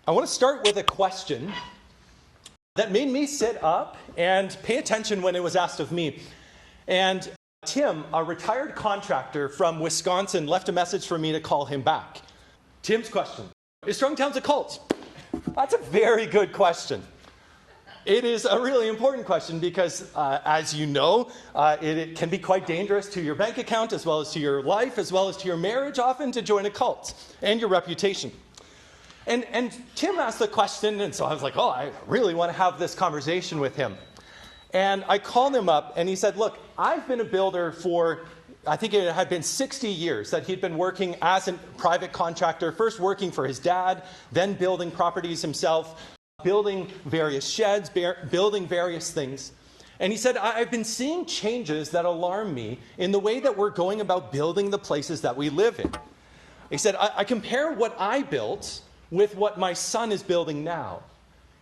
I want to start with a question that made me sit up and pay attention when it was asked of me. And Tim, a retired contractor from Wisconsin, left a message for me to call him back. Tim's question: is Strong Towns a cult? That's a very good question. It is a really important question because, as you know, it can be quite dangerous to your bank account, as well as to your life, as well as to your marriage, often to join a cult, and your reputation. And Tim asked the question, and so I was like, oh, I really want to have this conversation with him. And I called him up, and he said, look, I've been a builder for, I think it had been 60 years that he'd been working as a private contractor, first working for his dad, then building properties himself, building various sheds, building various things. And he said, I've been seeing changes that alarm me in the way that we're going about building the places that we live in. He said, I compare what I built with what my son is building now.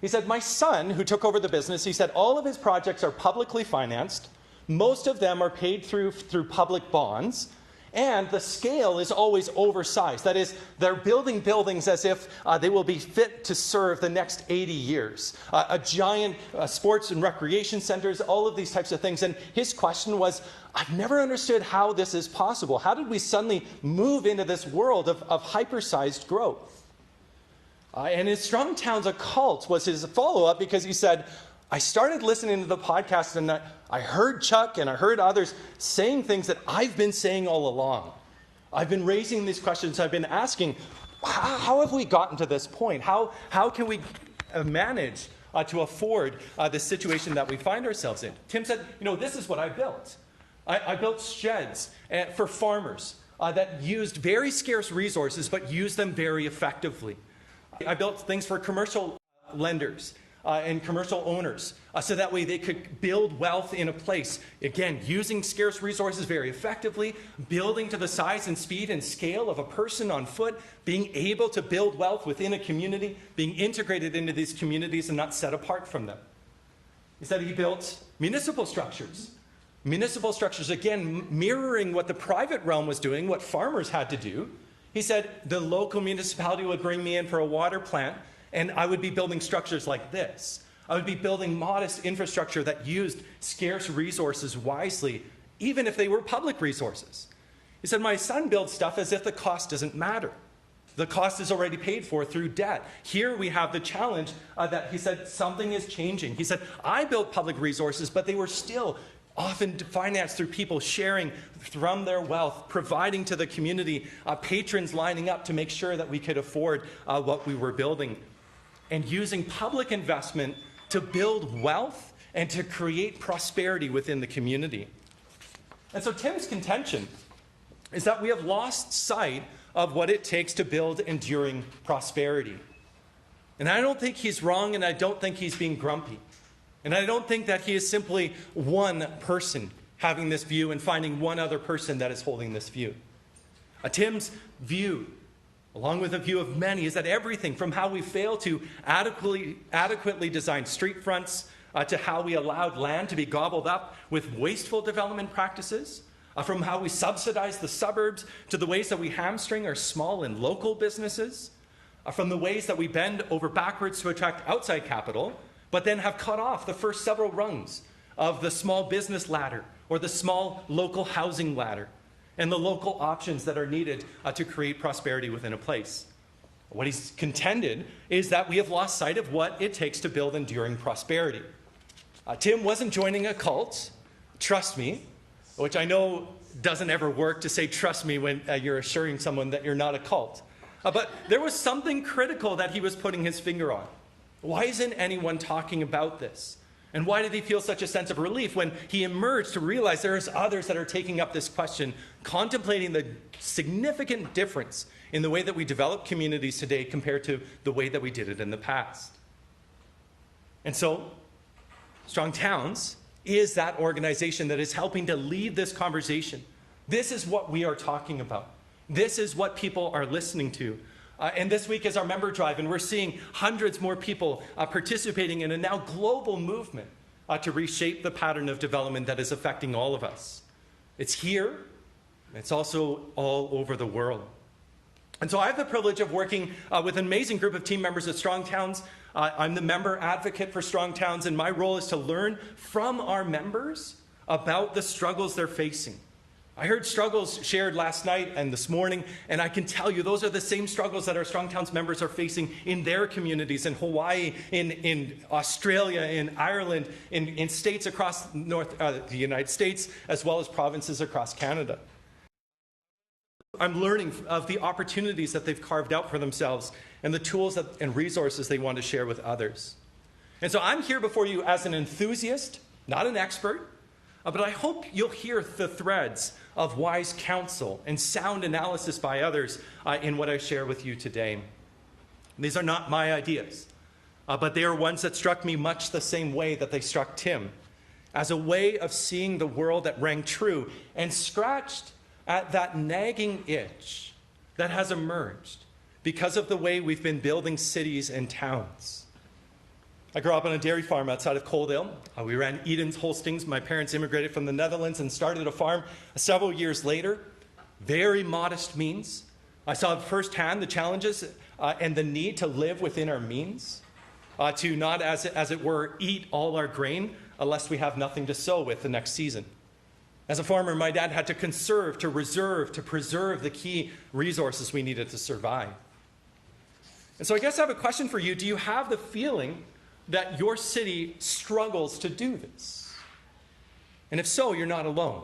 He said, my son, who took over the business, he said all of his projects are publicly financed. Most of them are paid through public bonds. And the scale is always oversized. That is, they're building buildings as if they will be fit to serve the next 80 years. A giant sports and recreation centers, all of these types of things. And his question was, I've never understood how this is possible. How did we suddenly move into this world of hyper-sized growth? And his Strong Towns a cult was his follow-up, because he said, I started listening to the podcast and I heard Chuck and I heard others saying things that I've been saying all along. I've been raising these questions. I've been asking, how have we gotten to this point? How can we manage to afford the situation that we find ourselves in? Tim said, this is what I built. I built sheds for farmers that used very scarce resources but used them very effectively. I built things for commercial lenders and commercial owners, so that way they could build wealth in a place. Again, using scarce resources very effectively, building to the size and speed and scale of a person on foot, being able to build wealth within a community, being integrated into these communities and not set apart from them. He said he built municipal structures. Municipal structures, again, mirroring what the private realm was doing, what farmers had to do. He said the local municipality would bring me in for a water plant, and I would be building structures like this. I would be building modest infrastructure that used scarce resources wisely, even if they were public resources. He said, my son builds stuff as if the cost doesn't matter. The cost is already paid for through debt. Here we have the challenge that he said something is changing. He said, I built public resources, but they were still often financed through people sharing from their wealth, providing to the community, patrons lining up to make sure that we could afford what we were building, and using public investment to build wealth and to create prosperity within the community. And so Tim's contention is that we have lost sight of what it takes to build enduring prosperity. And I don't think he's wrong, and I don't think he's being grumpy. And I don't think that he is simply one person having this view and finding one other person that is holding this view. Tim's view, along with a view of many, is that everything from how we fail to adequately design street fronts, to how we allowed land to be gobbled up with wasteful development practices, from how we subsidize the suburbs to the ways that we hamstring our small and local businesses, from the ways that we bend over backwards to attract outside capital, but then have cut off the first several rungs of the small business ladder or the small local housing ladder and the local options that are needed to create prosperity within a place. What he's contended is that we have lost sight of what it takes to build enduring prosperity. Tim wasn't joining a cult, trust me, which I know doesn't ever work to say trust me when you're assuring someone that you're not a cult. But there was something critical that he was putting his finger on. Why isn't anyone talking about this? And why did he feel such a sense of relief when he emerged to realize there's others that are taking up this question, contemplating the significant difference in the way that we develop communities today compared to the way that we did it in the past? And so, Strong Towns is that organization that is helping to lead this conversation. This is what we are talking about. This is what people are listening to. And this week is our member drive, and we're seeing hundreds more people participating in a now global movement to reshape the pattern of development that is affecting all of us. It's here. It's also all over the world. And so I have the privilege of working with an amazing group of team members at Strong Towns. I'm the member advocate for Strong Towns, and my role is to learn from our members about the struggles they're facing. I heard struggles shared last night and this morning, and I can tell you those are the same struggles that our Strong Towns members are facing in their communities, in Hawaii, in Australia, in Ireland, in states across the United States, as well as provinces across Canada. I'm learning of the opportunities that they've carved out for themselves and the tools and resources they want to share with others. And so I'm here before you as an enthusiast, not an expert, but I hope you'll hear the threads of wise counsel and sound analysis by others in what I share with you today. These are not my ideas, but they are ones that struck me much the same way that they struck Tim, as a way of seeing the world that rang true and scratched at that nagging itch that has emerged because of the way we've been building cities and towns. I grew up on a dairy farm outside of Coaldale. We ran Eden's Holstings. My parents immigrated from the Netherlands and started a farm several years later. Very modest means. I saw firsthand the challenges and the need to live within our means, to not, as it were, eat all our grain unless we have nothing to sow with the next season. As a farmer, my dad had to conserve, to reserve, to preserve the key resources we needed to survive. And so I guess I have a question for you. Do you have the feeling that your city struggles to do this? And if so, you're not alone.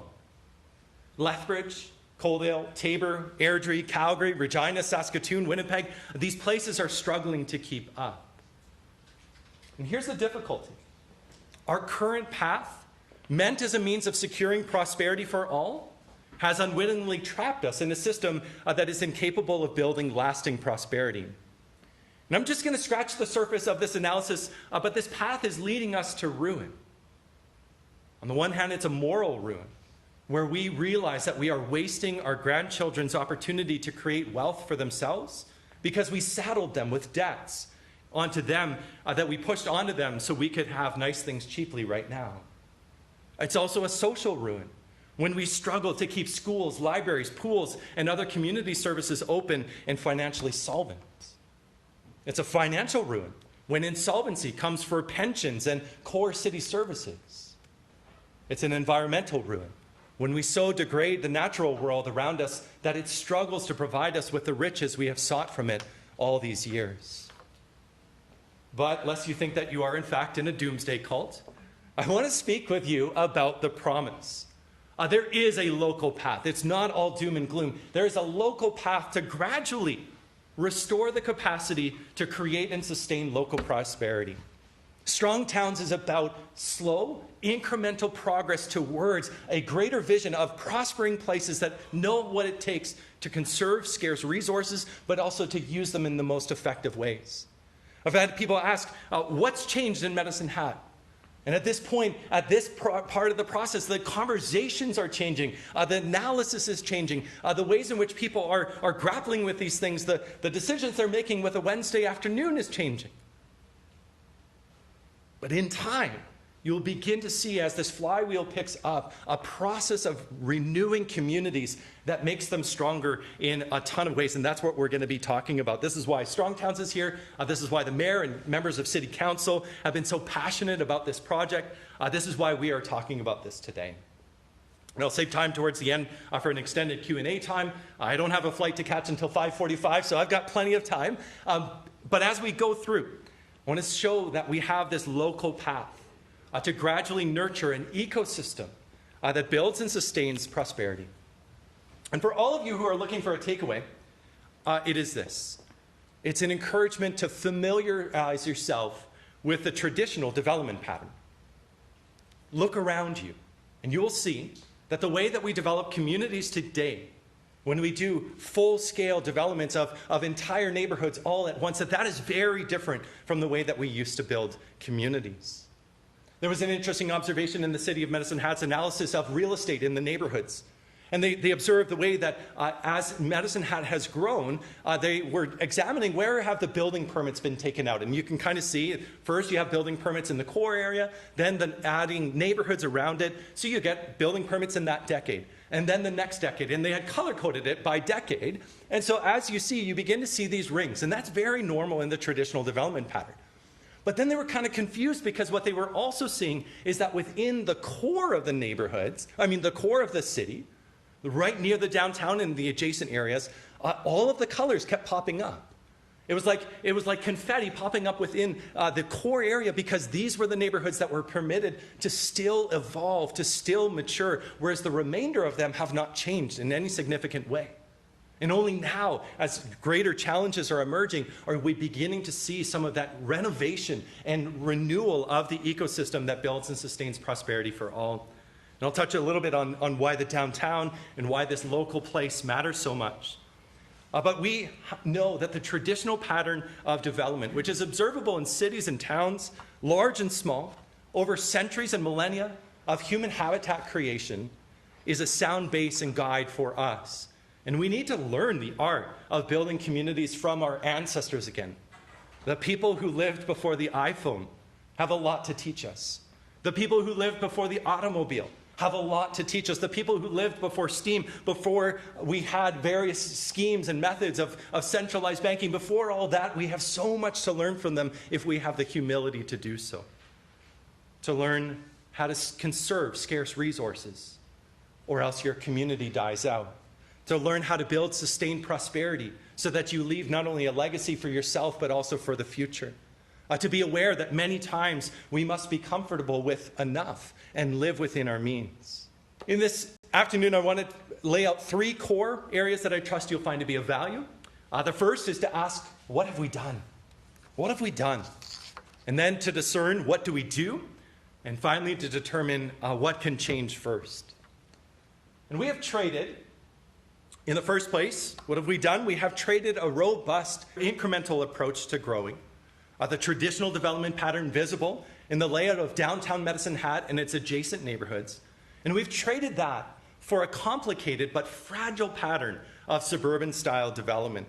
Lethbridge, Coaldale, Tabor, Airdrie, Calgary, Regina, Saskatoon, Winnipeg, these places are struggling to keep up. And here's the difficulty. Our current path, meant as a means of securing prosperity for all, has unwittingly trapped us in a system that is incapable of building lasting prosperity. And I'm just going to scratch the surface of this analysis, but this path is leading us to ruin. On the one hand, it's a moral ruin, where we realize that we are wasting our grandchildren's opportunity to create wealth for themselves because we saddled them with debts onto them that we pushed onto them so we could have nice things cheaply right now. It's also a social ruin, when we struggle to keep schools, libraries, pools, and other community services open and financially solvent. It's a financial ruin when insolvency comes for pensions and core city services. It's an environmental ruin when we so degrade the natural world around us that it struggles to provide us with the riches we have sought from it all these years. But lest you think that you are in fact in a doomsday cult, I want to speak with you about the promise. There is a local path. It's not all doom and gloom. There is a local path to gradually restore the capacity to create and sustain local prosperity. Strong Towns is about slow, incremental progress towards a greater vision of prospering places that know what it takes to conserve scarce resources, but also to use them in the most effective ways. I've had people ask, what's changed in Medicine Hat? And at this point, at this part of the process, the conversations are changing, the analysis is changing, the ways in which people are grappling with these things, the decisions they're making with a Wednesday afternoon is changing. But in time, you'll begin to see, as this flywheel picks up, a process of renewing communities that makes them stronger in a ton of ways, and that's what we're going to be talking about. This is why Strong Towns is here. This is why the mayor and members of City Council have been so passionate about this project. This is why we are talking about this today. And I'll save time towards the end for an extended Q&A time. I don't have a flight to catch until 5:45, so I've got plenty of time. But as we go through, I want to show that we have this local path to gradually nurture an ecosystem that builds and sustains prosperity. And for all of you who are looking for a takeaway, it is this. It's an encouragement to familiarize yourself with the traditional development pattern. Look around you, and you will see that the way that we develop communities today, when we do full-scale developments of entire neighborhoods all at once, that is very different from the way that we used to build communities. There was an interesting observation in the City of Medicine Hat's analysis of real estate in the neighborhoods. And they observed the way that as Medicine Hat has grown, they were examining where have the building permits been taken out. And you can kind of see, first you have building permits in the core area, then adding neighborhoods around it. So you get building permits in that decade. And then the next decade. And they had color-coded it by decade. And so as you see, you begin to see these rings. And that's very normal in the traditional development pattern. But then they were kind of confused because what they were also seeing is that within the core of the neighborhoods, the core of the city, right near the downtown and the adjacent areas, all of the colors kept popping up. It was like confetti popping up within the core area because these were the neighborhoods that were permitted to still evolve, to still mature, whereas the remainder of them have not changed in any significant way. And only now, as greater challenges are emerging, are we beginning to see some of that renovation and renewal of the ecosystem that builds and sustains prosperity for all. And I'll touch a little bit on why the downtown and why this local place matters so much. But we know that the traditional pattern of development, which is observable in cities and towns, large and small, over centuries and millennia of human habitat creation, is a sound base and guide for us. And we need to learn the art of building communities from our ancestors again. The people who lived before the iPhone have a lot to teach us. The people who lived before the automobile have a lot to teach us. The people who lived before steam, before we had various schemes and methods of centralized banking, before all that, we have so much to learn from them if we have the humility to do so. To learn how to conserve scarce resources, or else your community dies out. To learn how to build sustained prosperity so that you leave not only a legacy for yourself, but also for the future. To be aware that many times we must be comfortable with enough and live within our means. In this afternoon, I want to lay out 3 core areas that I trust you'll find to be of value. The first is to ask, what have we done? What have we done? And then to discern, what do we do? And finally, to determine what can change first. And we have traded, in the first place, what have we done? We have traded a robust, incremental approach to growing. The traditional development pattern visible in the layout of downtown Medicine Hat and its adjacent neighborhoods. And we've traded that for a complicated but fragile pattern of suburban-style development.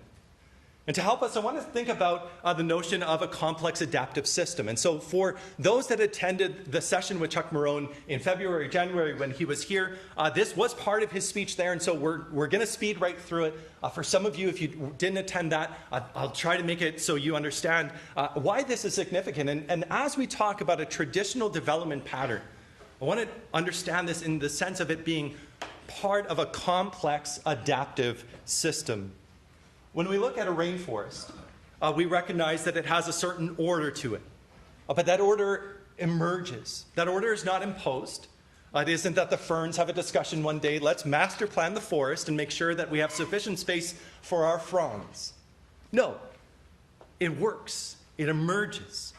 And to help us, I want to think about the notion of a complex adaptive system. And so for those that attended the session with Chuck Marone in February, January, when he was here, this was part of his speech there. And so we're going to speed right through it. For some of you, if you didn't attend that, I'll try to make it so you understand why this is significant. And as we talk about a traditional development pattern, I want to understand this in the sense of it being part of a complex adaptive system. When we look at a rainforest, we recognize that it has a certain order to it. But that order emerges. That order is not imposed. It isn't that the ferns have a discussion one day, let's master plan the forest and make sure that we have sufficient space for our fronds. No, it works. It emerges.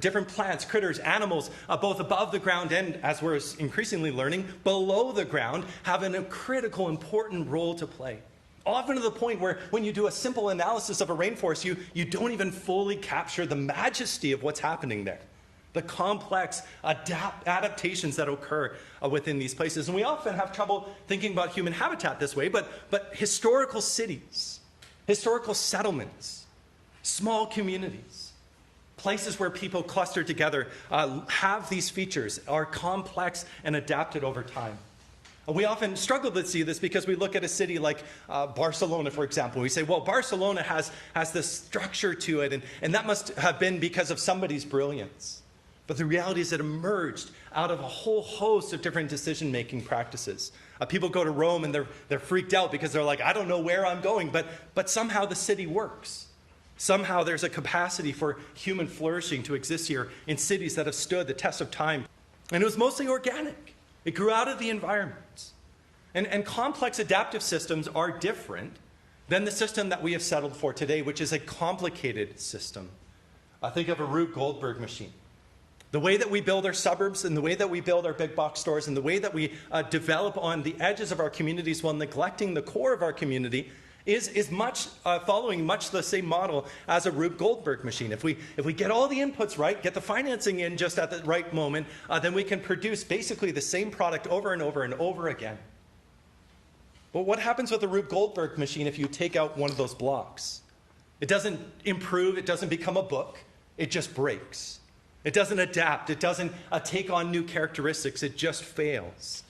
Different plants, critters, animals, both above the ground and, as we're increasingly learning, below the ground, have a critical, important role to play. Often to the point where when you do a simple analysis of a rainforest, you don't even fully capture the majesty of what's happening there. The complex adaptations that occur within these places. And we often have trouble thinking about human habitat this way, but historical cities, historical settlements, small communities, places where people cluster together have these features, are complex and adapted over time. We often struggle to see this because we look at a city like Barcelona, for example. We say, well, Barcelona has this structure to it, and that must have been because of somebody's brilliance. But the reality is it emerged out of a whole host of different decision-making practices. People go to Rome and they're freaked out because they're like, I don't know where I'm going, but somehow the city works. Somehow there's a capacity for human flourishing to exist here in cities that have stood the test of time. And it was mostly organic. It grew out of the environment. And complex adaptive systems are different than the system that we have settled for today, which is a complicated system. Think of a Rube Goldberg machine. The way that we build our suburbs and the way that we build our big box stores and the way that we develop on the edges of our communities while neglecting the core of our community is much following much the same model as a Rube Goldberg machine. If we get all the inputs right, get the financing in just at the right moment, then we can produce basically the same product over and over and over again. Well, what happens with the Rube Goldberg machine if you take out one of those blocks? It doesn't improve, it doesn't become a book, it just breaks. It doesn't adapt, it doesn't take on new characteristics, it just fails.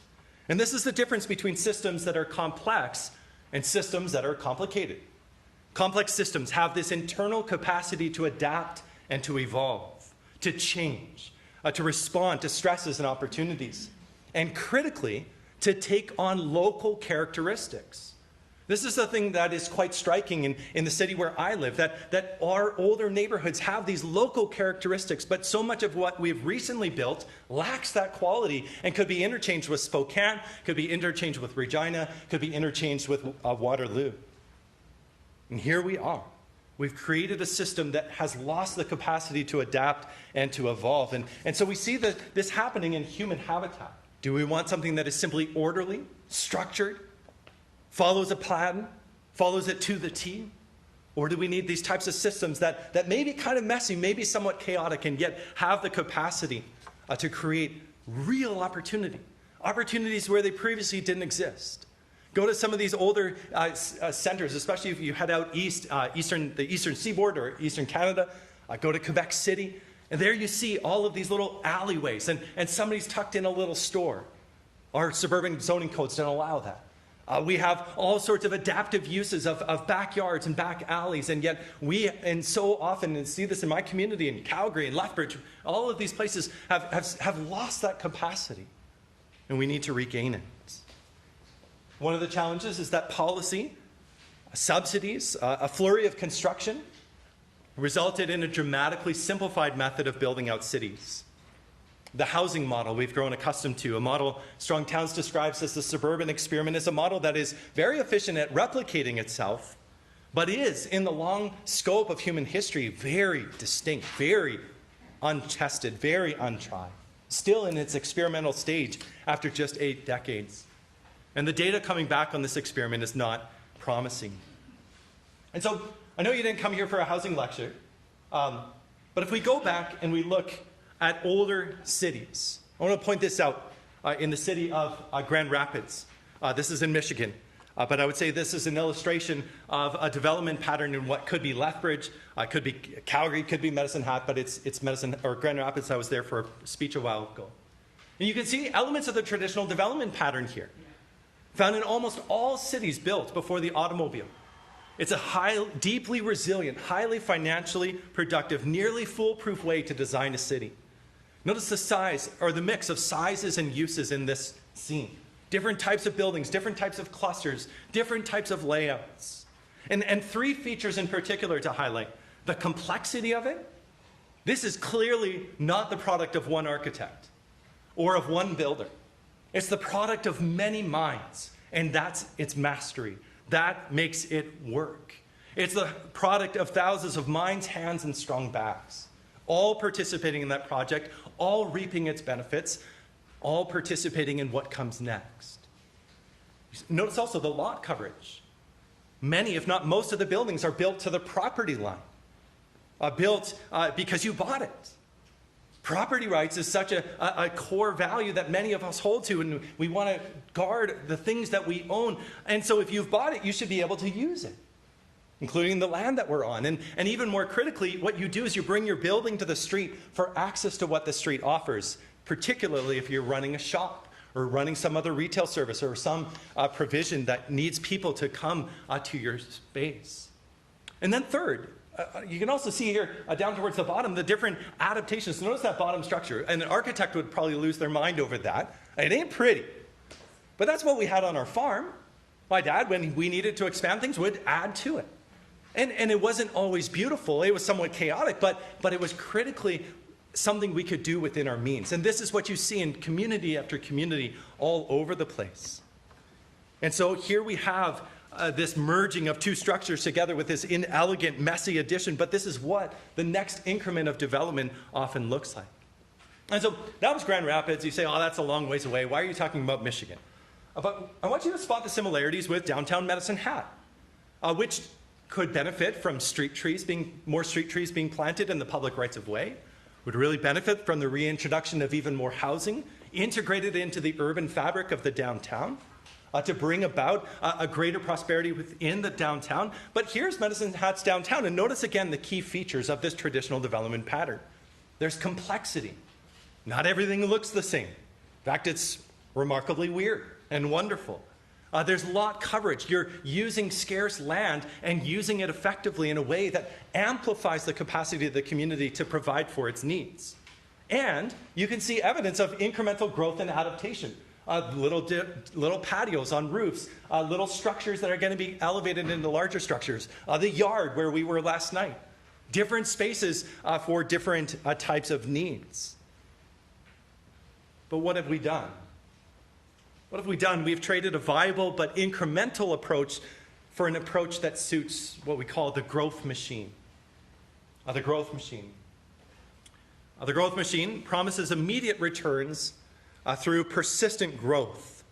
And this is the difference between systems that are complex and systems that are complicated. Complex systems have this internal capacity to adapt and to evolve, to change, to respond to stresses and opportunities, and critically, to take on local characteristics. This is the thing that is quite striking in the city where I live, that our older neighborhoods have these local characteristics, but so much of what we've recently built lacks that quality and could be interchanged with Spokane, could be interchanged with Regina, could be interchanged with Waterloo. And here we are. We've created a system that has lost the capacity to adapt and to evolve. And so we see this happening in human habitat. Do we want something that is simply orderly, structured, follows a plan, follows it to the T? Or do we need these types of systems that may be kind of messy, may be somewhat chaotic, and yet have the capacity to create real opportunity, opportunities where they previously didn't exist? Go to some of these older centers, especially if you head out east, the eastern seaboard or eastern Canada. Go to Quebec City, and there you see all of these little alleyways, and somebody's tucked in a little store. Our suburban zoning codes don't allow that. We have all sorts of adaptive uses of backyards and back alleys, and yet and so often, and see this in my community in Calgary and Lethbridge, all of these places have lost that capacity, and we need to regain it. One of the challenges is that policy, subsidies, a flurry of construction resulted in a dramatically simplified method of building out cities. The housing model we've grown accustomed to, a model Strong Towns describes as the suburban experiment, is a model that is very efficient at replicating itself, but is, in the long scope of human history, very distinct, very untested, very untried, still in its experimental stage after just 8 decades. And the data coming back on this experiment is not promising. And so, I know you didn't come here for a housing lecture, but if we go back and we look at older cities, I want to point this out in the city of Grand Rapids. This is in Michigan, but I would say this is an illustration of a development pattern in what could be Lethbridge, could be Calgary, could be Medicine Hat, but it's Medicine or Grand Rapids. I was there for a speech a while ago. And you can see elements of the traditional development pattern here, found in almost all cities built before the automobile. It's a deeply resilient, highly financially productive, nearly foolproof way to design a city. Notice the size, or the mix of sizes and uses in this scene. Different types of buildings, different types of clusters, different types of layouts. And 3 features in particular to highlight. The complexity of it. This is clearly not the product of one architect or of one builder. It's the product of many minds, and that's its mastery. That makes it work. It's the product of thousands of minds, hands, and strong backs, all participating in that project, all reaping its benefits, all participating in what comes next. Notice also the lot coverage. Many, if not most of the buildings are built to the property line, built because you bought it. Property rights is such a core value that many of us hold to, and we want to guard the things that we own. And so if you've bought it, you should be able to use it, including the land that we're on. And even more critically, what you do is you bring your building to the street for access to what the street offers, particularly if you're running a shop or running some other retail service or some provision that needs people to come to your space. And then third, you can also see here down towards the bottom the different adaptations. Notice that bottom structure. And an architect would probably lose their mind over that. It ain't pretty. But that's what we had on our farm. My dad, when we needed to expand things, would add to it. And it wasn't always beautiful. It was somewhat chaotic, but it was critically something we could do within our means. And this is what you see in community after community all over the place. And so here we have this merging of 2 structures together with this inelegant, messy addition, but this is what the next increment of development often looks like. And so that was Grand Rapids. You say, oh, that's a long ways away. Why are you talking about Michigan? But I want you to spot the similarities with downtown Medicine Hat, which could benefit from more street trees being planted in the public rights of way, would really benefit from the reintroduction of even more housing integrated into the urban fabric of the downtown. to bring about a greater prosperity within the downtown. But here's Medicine Hat's downtown, and notice again the key features of this traditional development pattern. There's complexity. Not everything looks the same. In fact, it's remarkably weird and wonderful. There's lot coverage. You're using scarce land and using it effectively in a way that amplifies the capacity of the community to provide for its needs. And you can see evidence of incremental growth and adaptation. Little patios on roofs, little structures that are going to be elevated into larger structures, the yard where we were last night, different spaces for different types of needs. But what have we done? What have we done? We've traded a viable but incremental approach for an approach that suits what we call the growth machine. The growth machine. The growth machine promises immediate returns through persistent growth,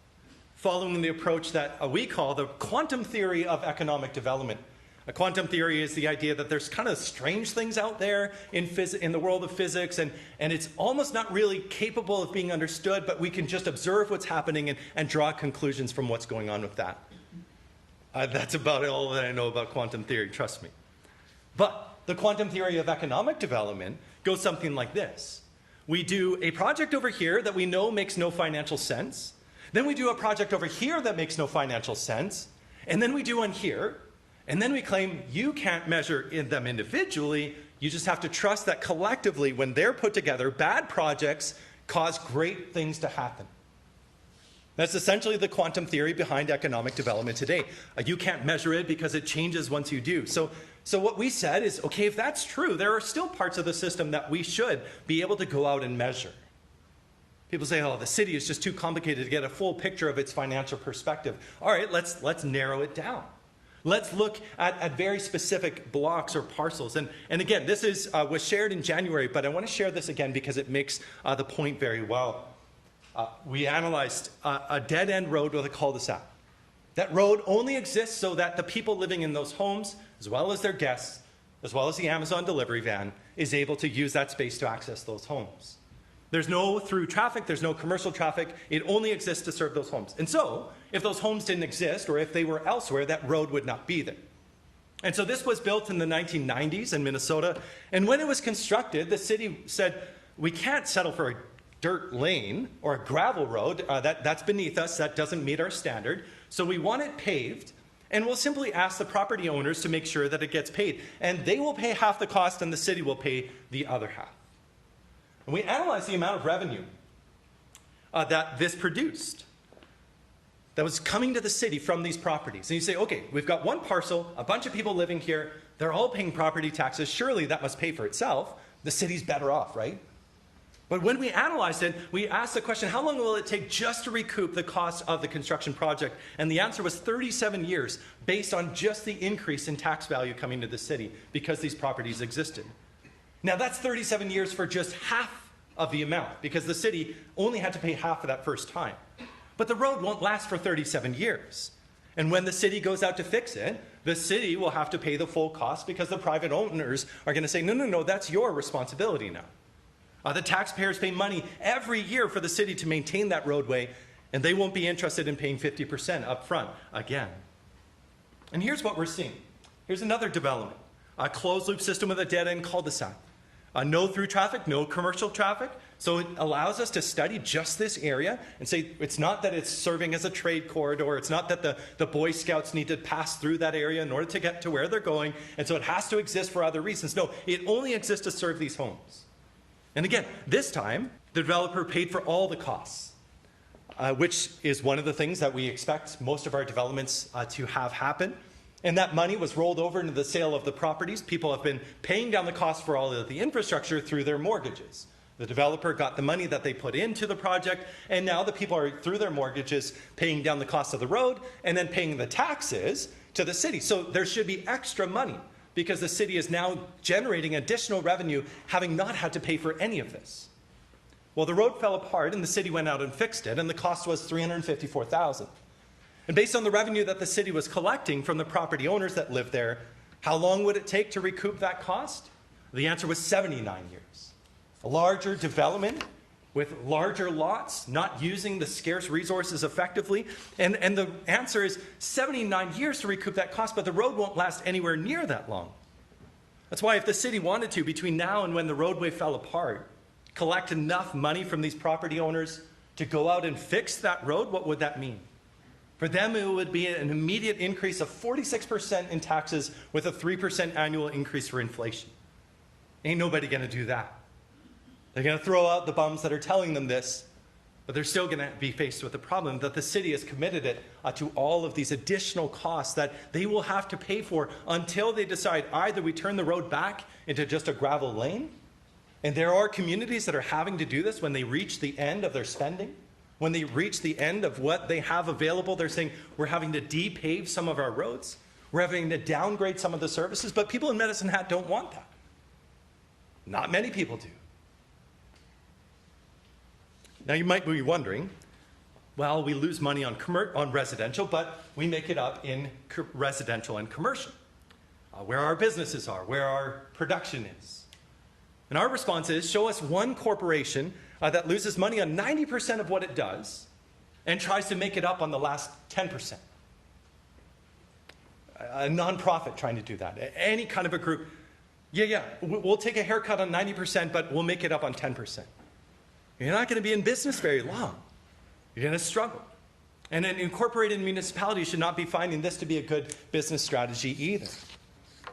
following the approach that we call the quantum theory of economic development. A quantum theory is the idea that there's kind of strange things out there in the world of physics, and it's almost not really capable of being understood, but we can just observe what's happening and draw conclusions from what's going on with that. That's about all that I know about quantum theory, trust me. But the quantum theory of economic development goes something like this. We do a project over here that we know makes no financial sense. Then we do a project over here that makes no financial sense. And then we do one here. And then we claim you can't measure them individually. You just have to trust that collectively, when they're put together, bad projects cause great things to happen. That's essentially the quantum theory behind economic development today. You can't measure it because it changes once you do. So what we said is, okay, if that's true, there are still parts of the system that we should be able to go out and measure. People say, oh, the city is just too complicated to get a full picture of its financial perspective. All right, let's narrow it down. Let's look at very specific blocks or parcels. And again, this was shared in January, but I want to share this again because it makes the point very well. We analyzed a dead-end road with a cul-de-sac. That road only exists so that the people living in those homes, as well as their guests, as well as the Amazon delivery van, is able to use that space to access those homes. There's no through traffic, there's no commercial traffic. It only exists to serve those homes. And so, if those homes didn't exist, or if they were elsewhere, that road would not be there. And so this was built in the 1990s in Minnesota. And when it was constructed, the city said, we can't settle for a dirt lane or a gravel road. That's beneath us. That doesn't meet our standard. So we want it paved. And we'll simply ask the property owners to make sure that it gets paid. And they will pay half the cost, and the city will pay the other half. And we analyzed the amount of revenue that this produced, that was coming to the city from these properties. And you say, okay, we've got one parcel, a bunch of people living here, they're all paying property taxes, surely that must pay for itself. The city's better off, right? But when we analyzed it, we asked the question, how long will it take just to recoup the cost of the construction project? And the answer was 37 years, based on just the increase in tax value coming to the city because these properties existed. Now that's 37 years for just half of the amount, because the city only had to pay half of that first time. But the road won't last for 37 years. And when the city goes out to fix it, the city will have to pay the full cost because the private owners are going to say, no, that's your responsibility now. The taxpayers pay money every year for the city to maintain that roadway, and they won't be interested in paying 50% up front again. And here's what we're seeing. Here's another development. A closed-loop system with a dead-end cul-de-sac. No through traffic, no commercial traffic. So it allows us to study just this area and say it's not that it's serving as a trade corridor. It's not that the Boy Scouts need to pass through that area in order to get to where they're going. And so it has to exist for other reasons. No, it only exists to serve these homes. And again, this time, the developer paid for all the costs, which is one of the things that we expect most of our developments to have happen. And that money was rolled over into the sale of the properties. People have been paying down the cost for all of the infrastructure through their mortgages. The developer got the money that they put into the project, and now the people are, through their mortgages, paying down the cost of the road and then paying the taxes to the city. So there should be extra money because the city is now generating additional revenue, having not had to pay for any of this. Well, the road fell apart, and the city went out and fixed it, and the cost was $354,000. And based on the revenue that the city was collecting from the property owners that lived there, how long would it take to recoup that cost? The answer was 79 years. A larger development with larger lots, not using the scarce resources effectively? And the answer is 79 years to recoup that cost, but the road won't last anywhere near that long. That's why if the city wanted to, between now and when the roadway fell apart, collect enough money from these property owners to go out and fix that road, what would that mean? For them, it would be an immediate increase of 46% in taxes with a 3% annual increase for inflation. Ain't nobody going to do that. They're going to throw out the bums that are telling them this, but they're still going to be faced with the problem that the city has committed it to all of these additional costs that they will have to pay for until they decide either we turn the road back into just a gravel lane, and there are communities that are having to do this when they reach the end of their spending. When they reach the end of what they have available, they're saying, we're having to de-pave some of our roads. We're having to downgrade some of the services. But people in Medicine Hat don't want that. Not many people do. Now you might be wondering, well, we lose money on residential, but we make it up in residential and commercial, where our businesses are, where our production is. And our response is, show us one corporation that loses money on 90% of what it does and tries to make it up on the last 10%. A nonprofit trying to do that. Any kind of a group. Yeah, we'll take a haircut on 90%, but we'll make it up on 10%. You're not going to be in business very long. You're going to struggle. And an incorporated municipality should not be finding this to be a good business strategy either.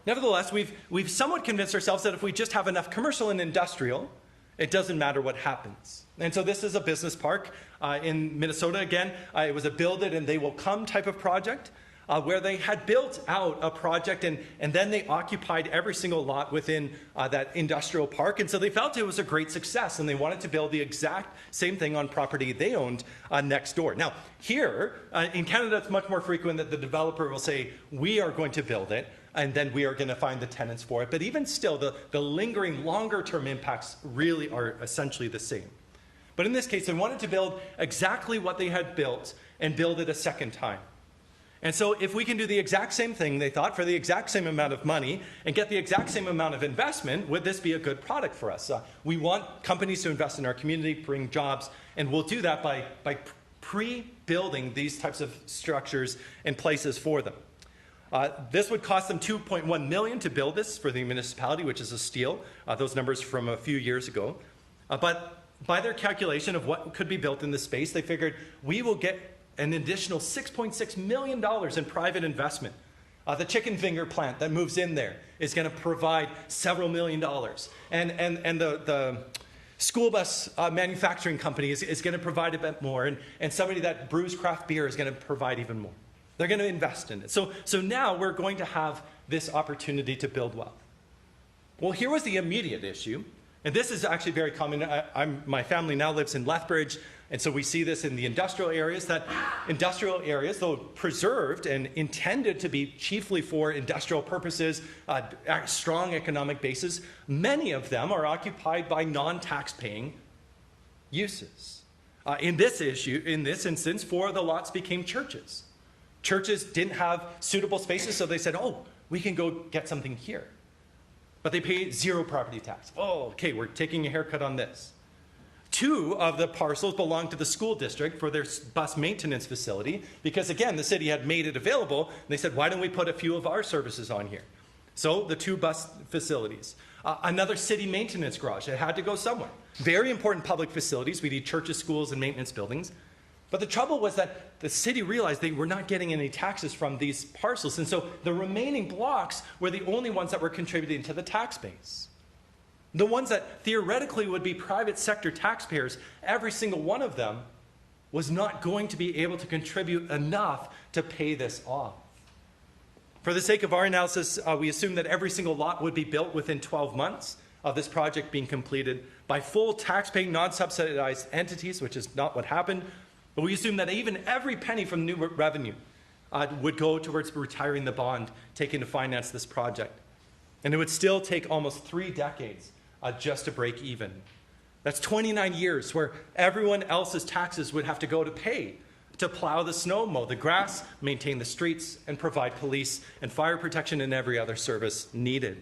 Nevertheless, we've somewhat convinced ourselves that if we just have enough commercial and industrial, it doesn't matter what happens. And so this is a business park in Minnesota. Again, it was a build it and they will come type of project where they had built out a project and then they occupied every single lot within that industrial park. And so they felt it was a great success and they wanted to build the exact same thing on property they owned next door. Now, here in Canada, it's much more frequent that the developer will say, we are going to build it, and then we are going to find the tenants for it. But even still, the lingering longer-term impacts really are essentially the same. But in this case, they wanted to build exactly what they had built and build it a second time. And so if we can do the exact same thing, they thought, for the exact same amount of money and get the exact same amount of investment, would this be a good product for us? We want companies to invest in our community, bring jobs, and we'll do that by pre-building these types of structures and places for them. This would cost them $2.1 million to build this for the municipality, which is a steal. Those numbers from a few years ago. But by their calculation of what could be built in this space, they figured we will get an additional $6.6 million in private investment. The chicken finger plant that moves in there is going to provide several million dollars. And the school bus manufacturing company is going to provide a bit more. And somebody that brews craft beer is going to provide even more. They're going to invest in it. So now we're going to have this opportunity to build wealth. Well, here was the immediate issue. And this is actually very common. My family now lives in Lethbridge, and so we see this in the industrial areas, that industrial areas, though preserved and intended to be chiefly for industrial purposes, strong economic bases, many of them are occupied by non-tax-paying uses. In this instance, 4 of the lots became churches. Churches didn't have suitable spaces, so they said, oh, we can go get something here. But they pay 0 property tax. Oh, okay, we're taking a haircut on this. 2 of the parcels belonged to the school district for their bus maintenance facility because, again, the city had made it available. And they said, why don't we put a few of our services on here? So the 2 bus facilities. Another city maintenance garage. It had to go somewhere. Very important public facilities. We need churches, schools, and maintenance buildings. But the trouble was that the city realized they were not getting any taxes from these parcels. And so the remaining blocks were the only ones that were contributing to the tax base. The ones that theoretically would be private sector taxpayers, every single one of them was not going to be able to contribute enough to pay this off. For the sake of our analysis, we assume that every single lot would be built within 12 months of this project being completed by full tax-paying, non-subsidized entities, which is not what happened. But we assume that even every penny from new revenue would go towards retiring the bond taken to finance this project. And it would still take almost 3 decades just to break even. That's 29 years where everyone else's taxes would have to go to pay to plow the snow, mow the grass, maintain the streets, and provide police and fire protection and every other service needed.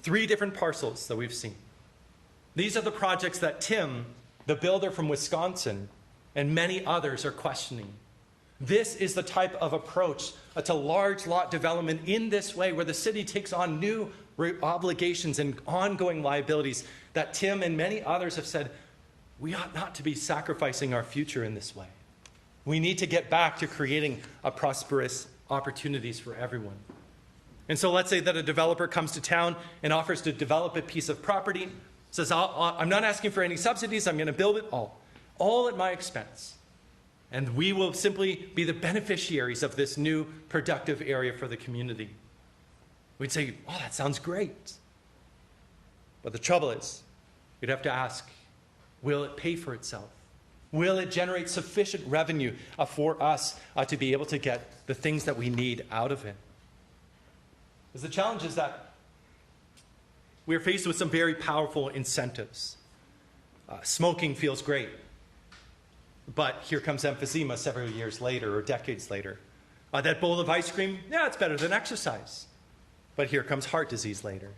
3 different parcels that we've seen. These are the projects that Tim the builder from Wisconsin, and many others are questioning. This is the type of approach to large lot development in this way, where the city takes on new obligations and ongoing liabilities that Tim and many others have said, we ought not to be sacrificing our future in this way. We need to get back to creating a prosperous opportunities for everyone. And so let's say that a developer comes to town and offers to develop a piece of property, says, I'm not asking for any subsidies, I'm going to build it all at my expense. And we will simply be the beneficiaries of this new productive area for the community. We'd say, oh, that sounds great. But the trouble is, you'd have to ask, will it pay for itself? Will it generate sufficient revenue for us to be able to get the things that we need out of it? Because the challenge is that we're faced with some very powerful incentives. Smoking feels great. But here comes emphysema several years later or decades later. That bowl of ice cream, yeah, it's better than exercise. But here comes heart disease later.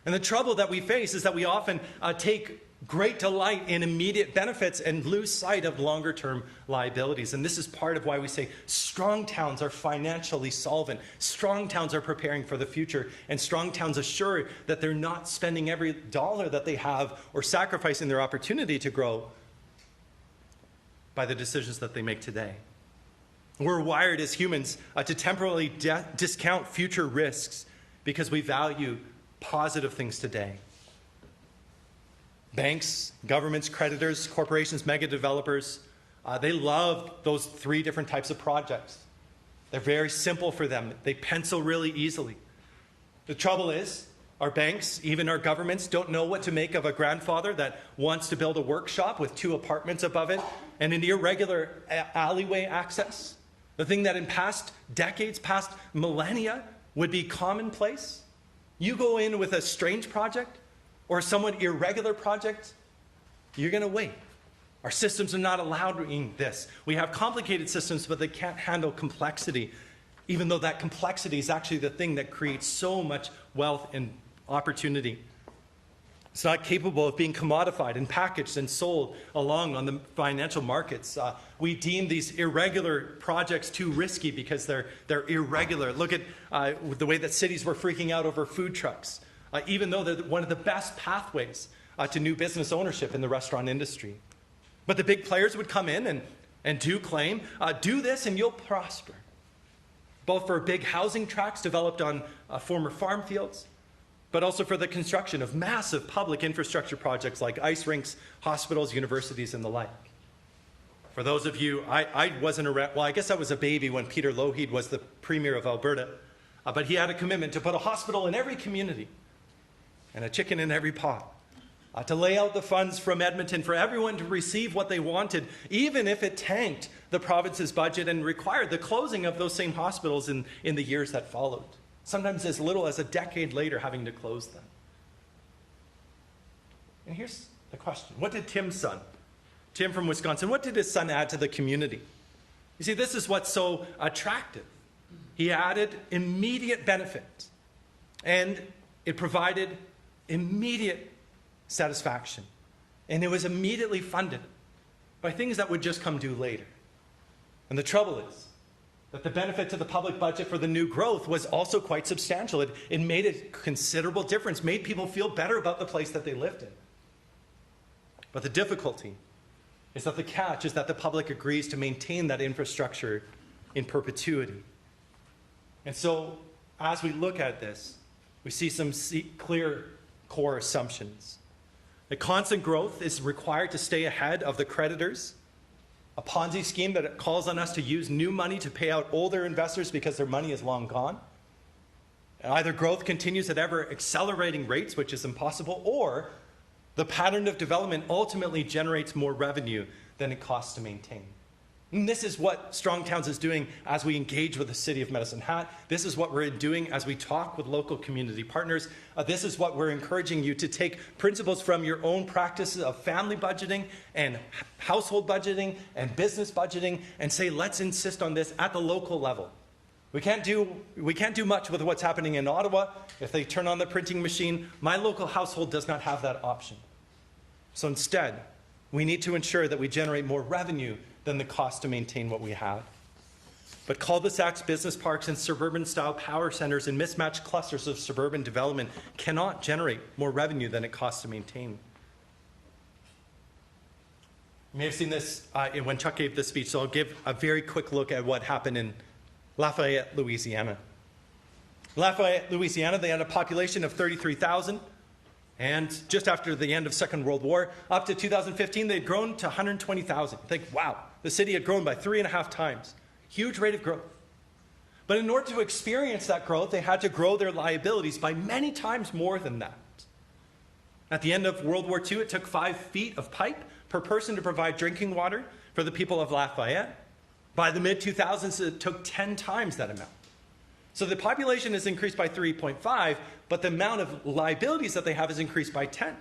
And the trouble that we face is that we often take great delight in immediate benefits and lose sight of longer-term liabilities. And this is part of why we say strong towns are financially solvent. Strong towns are preparing for the future. And strong towns assure that they're not spending every dollar that they have or sacrificing their opportunity to grow by the decisions that they make today. We're wired as humans to temporarily discount future risks because we value positive things today. Banks, governments, creditors, corporations, mega developers, they love those three different types of projects. They're very simple for them. They pencil really easily. The trouble is, our banks, even our governments, don't know what to make of a grandfather that wants to build a workshop with 2 apartments above it and an irregular alleyway access. The thing that in past decades, past millennia, would be commonplace. You go in with a strange project or a somewhat irregular project, you're going to wait. Our systems are not allowing this. We have complicated systems, but they can't handle complexity, even though that complexity is actually the thing that creates so much wealth and opportunity. It's not capable of being commodified and packaged and sold along on the financial markets. We deem these irregular projects too risky because they're irregular. Look at the way that cities were freaking out over food trucks, even though they're one of the best pathways to new business ownership in the restaurant industry. But the big players would come in and do claim, do this and you'll prosper. Both for big housing tracts developed on former farm fields, but also for the construction of massive public infrastructure projects like ice rinks, hospitals, universities, and the like. For those of you, I wasn't around, well, I guess I was a baby when Peter Lougheed was the Premier of Alberta, but he had a commitment to put a hospital in every community and a chicken in every pot, to lay out the funds from Edmonton for everyone to receive what they wanted, even if it tanked the province's budget and required the closing of those same hospitals in the years that followed. Sometimes as little as a decade later having to close them. And here's the question. What did Tim's son, Tim from Wisconsin, what did his son add to the community? You see, this is what's so attractive. He added immediate benefit, and it provided immediate satisfaction. And it was immediately funded by things that would just come due later. And the trouble is that the benefit to the public budget for the new growth was also quite substantial. It made a considerable difference, made people feel better about the place that they lived in. But the difficulty is that the catch is that the public agrees to maintain that infrastructure in perpetuity. And so, as we look at this, we see some clear core assumptions. The constant growth is required to stay ahead of the creditors, a Ponzi scheme that calls on us to use new money to pay out older investors because their money is long gone. And either growth continues at ever accelerating rates, which is impossible, or the pattern of development ultimately generates more revenue than it costs to maintain. And this is what Strong Towns is doing as we engage with the city of Medicine Hat. This is what we're doing as we talk with local community partners. This is what we're encouraging you to take principles from your own practices of family budgeting and household budgeting and business budgeting and say, let's insist on this at the local level. We can't do much with what's happening in Ottawa. If they turn on the printing machine, my local household does not have that option. So instead, We need to ensure that we generate more revenue than the cost to maintain what we have. But cul-de-sacs, business parks, and suburban-style power centers and mismatched clusters of suburban development cannot generate more revenue than it costs to maintain. You may have seen this when Chuck gave this speech, so I'll give a very quick look at what happened in Lafayette, Louisiana. Lafayette, Louisiana, they had a population of 33,000. And just after the end of Second World War, up to 2015, they'd grown to 120,000. Think, wow, the city had grown by 3.5 times. Huge rate of growth. But in order to experience that growth, they had to grow their liabilities by many times more than that. At the end of World War II, it took 5 feet of pipe per person to provide drinking water for the people of Lafayette. By the mid-2000s, it took 10 times that amount. So the population has increased by 3.5, but the amount of liabilities that they have has increased by 10.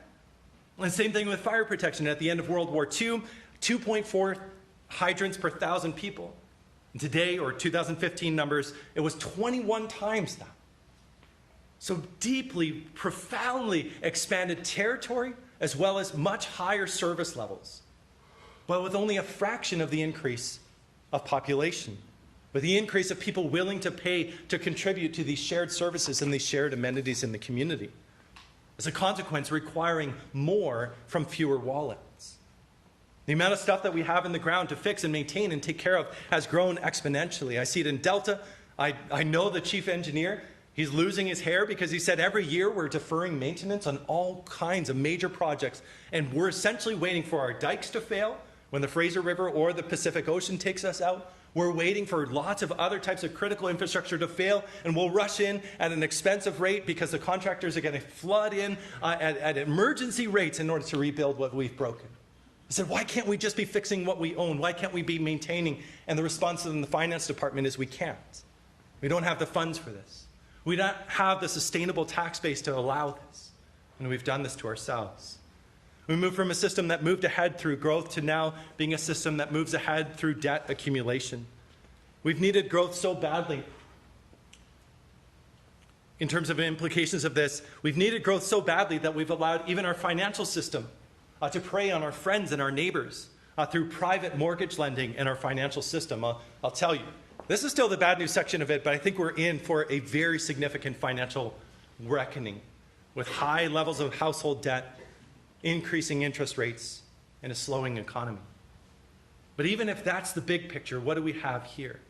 And same thing with fire protection. At the end of World War II, 2.4 hydrants per 1,000 people. And today, or 2015 numbers, it was 21 times that. So deeply, profoundly expanded territory, as well as much higher service levels, but with only a fraction of the increase of population, with the increase of people willing to pay to contribute to these shared services and these shared amenities in the community. As a consequence, requiring more from fewer wallets. The amount of stuff that we have in the ground to fix and maintain and take care of has grown exponentially. I see it in Delta. I know the chief engineer. He's losing his hair because he said every year we're deferring maintenance on all kinds of major projects, and we're essentially waiting for our dikes to fail when the Fraser River or the Pacific Ocean takes us out. We're waiting for lots of other types of critical infrastructure to fail, and we'll rush in at an expensive rate because the contractors are going to flood in at emergency rates in order to rebuild what we've broken. I said, why can't we just be fixing what we own? Why can't we be maintaining? And the response in the finance department is we can't. We don't have the funds for this. We don't have the sustainable tax base to allow this. And we've done this to ourselves. We moved from a system that moved ahead through growth to now being a system that moves ahead through debt accumulation. We've needed growth so badly. In terms of implications of this, we've needed growth so badly that we've allowed even our financial system to prey on our friends and our neighbors through private mortgage lending in our financial system. I'll tell you, this is still the bad news section of it, but I think we're in for a very significant financial reckoning with high levels of household debt, increasing interest rates, and a slowing economy. But even if that's the big picture, what do we have here?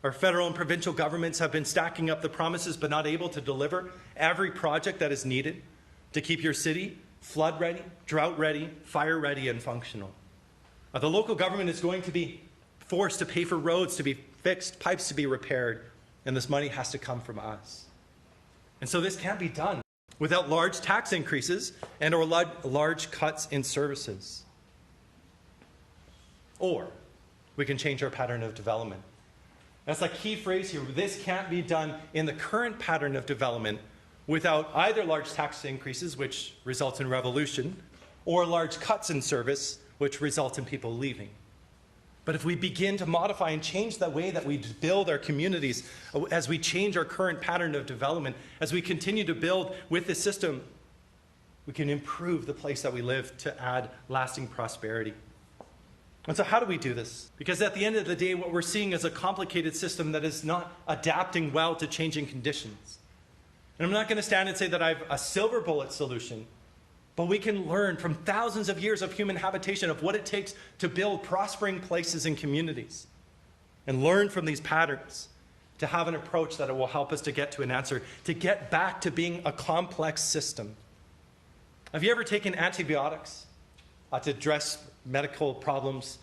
Our federal and provincial governments have been stacking up the promises but not able to deliver every project that is needed to keep your city flood ready, drought ready, fire ready, and functional. The local government is going to be forced to pay for roads to be fixed, pipes to be repaired, and this money has to come from us. And so this can't be done without large tax increases and or large cuts in services. Or we can change our pattern of development. That's a key phrase here. This can't be done in the current pattern of development without either large tax increases, which results in revolution, or large cuts in service, which result in people leaving. But if we begin to modify and change the way that we build our communities, as we change our current pattern of development, as we continue to build with this system, we can improve the place that we live to add lasting prosperity. And so how do we do this? Because at the end of the day, what we're seeing is a complicated system that is not adapting well to changing conditions. And I'm not going to stand and say that I have a silver bullet solution, but we can learn from thousands of years of human habitation of what it takes to build prospering places and communities, and learn from these patterns to have an approach that will help us to get to an answer, to get back to being a complex system. Have you ever taken antibiotics to address medical problems,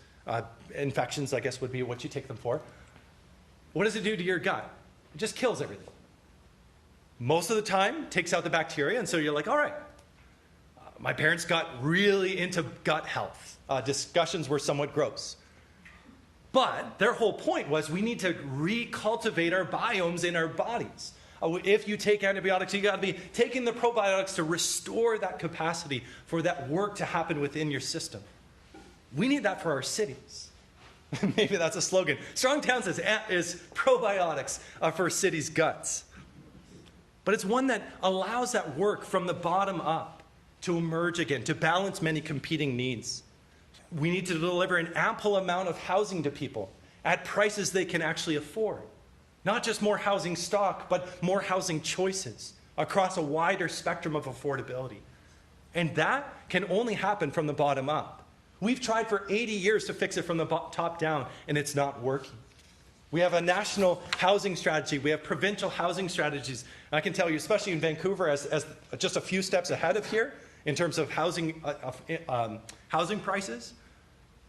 infections, I guess would be what you take them for? What does it do to your gut? It just kills everything. Most of the time, takes out the bacteria, and so you're like, all right. My parents got really into gut health. Discussions were somewhat gross. But their whole point was we need to recultivate our biomes in our bodies. If you take antibiotics, you got to be taking the probiotics to restore that capacity for that work to happen within your system. We need that for our cities. Maybe that's a slogan. Strong Towns is probiotics for cities' guts. But it's one that allows that work from the bottom up to emerge again, to balance many competing needs. We need to deliver an ample amount of housing to people at prices they can actually afford. Not just more housing stock, but more housing choices across a wider spectrum of affordability. And that can only happen from the bottom up. We've tried for 80 years to fix it from the top down, and it's not working. We have a national housing strategy. We have provincial housing strategies. And I can tell you, especially in Vancouver, as just a few steps ahead of here in terms of housing prices,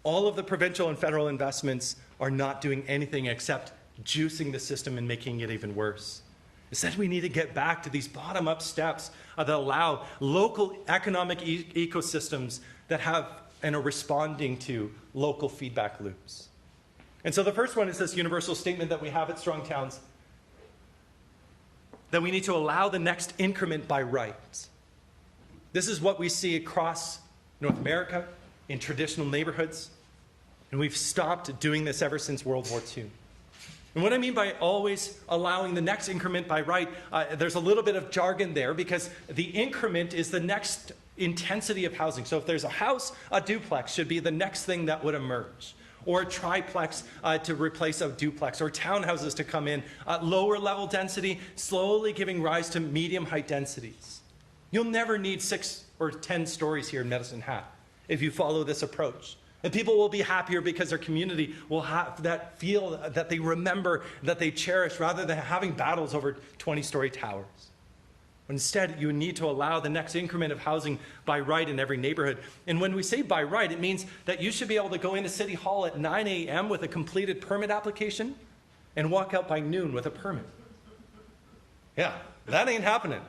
all of the provincial and federal investments are not doing anything except juicing the system and making it even worse. Instead, we need to get back to these bottom-up steps that allow local economic ecosystems that have and are responding to local feedback loops. And so the first one is this universal statement that we have at Strong Towns, that we need to allow the next increment by right. This is what we see across North America in traditional neighborhoods, and we've stopped doing this ever since World War II. And what I mean by always allowing the next increment by right, there's a little bit of jargon there because the increment is the next intensity of housing. So if there's a house, a duplex should be the next thing that would emerge. Or a triplex to replace a duplex, or townhouses to come in at lower level density, slowly giving rise to medium height densities. You'll never need 6 or 10 stories here in Medicine Hat if you follow this approach. And people will be happier because their community will have that feel that they remember, that they cherish, rather than having battles over 20-story towers. Instead, you need to allow the next increment of housing by right in every neighborhood. And when we say by right, it means that you should be able to go into City Hall at 9 a.m. with a completed permit application and walk out by noon with a permit. Yeah, that ain't happening.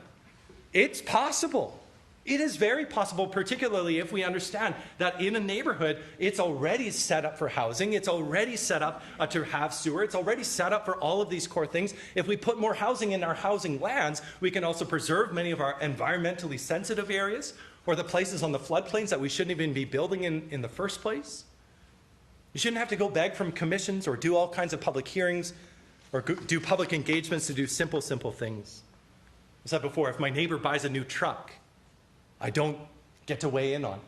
It's possible. It is very possible, particularly if we understand that in a neighborhood, it's already set up for housing. It's already set up to have sewer. It's already set up for all of these core things. If we put more housing in our housing lands, we can also preserve many of our environmentally sensitive areas or the places on the floodplains that we shouldn't even be building in the first place. You shouldn't have to go beg from commissions or do all kinds of public hearings or do public engagements to do simple things. I said before, if my neighbor buys a new truck, I don't get to weigh in on it.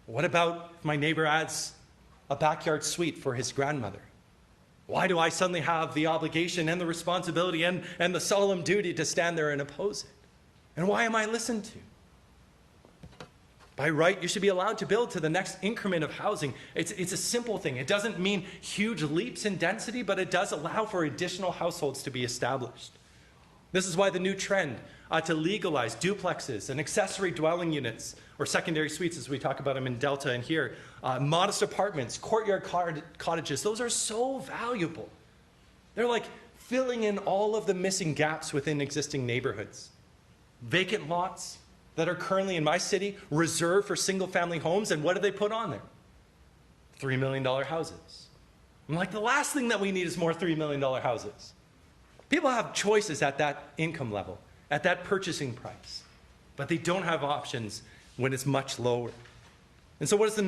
What about if my neighbor adds a backyard suite for his grandmother? Why do I suddenly have the obligation and the responsibility and the solemn duty to stand there and oppose it? And why am I listened to? By right, you should be allowed to build to the next increment of housing. It's a simple thing. It doesn't mean huge leaps in density, but it does allow for additional households to be established. This is why the new trend to legalize duplexes and accessory dwelling units, or secondary suites as we talk about them in Delta and here, modest apartments, courtyard cottages, those are so valuable. They're like filling in all of the missing gaps within existing neighborhoods. Vacant lots that are currently in my city reserved for single-family homes, and what do they put on there? $3 million houses. I'm like, the last thing that we need is more $3 million houses. People have choices at that income level, at that purchasing price, but they don't have options when it's much lower. And so what does the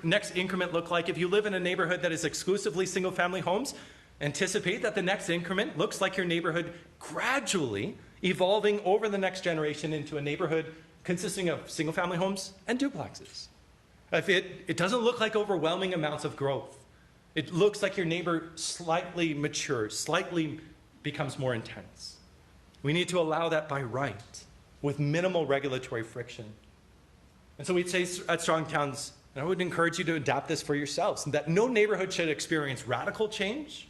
next increment look like? If you live in a neighborhood that is exclusively single-family homes, anticipate that the next increment looks like your neighborhood gradually evolving over the next generation into a neighborhood consisting of single-family homes and duplexes. If it doesn't look like overwhelming amounts of growth, it looks like your neighbor slightly matures, slightly becomes more intense. We need to allow that by right, with minimal regulatory friction. And so we'd say at Strong Towns, and I would encourage you to adapt this for yourselves, that no neighborhood should experience radical change.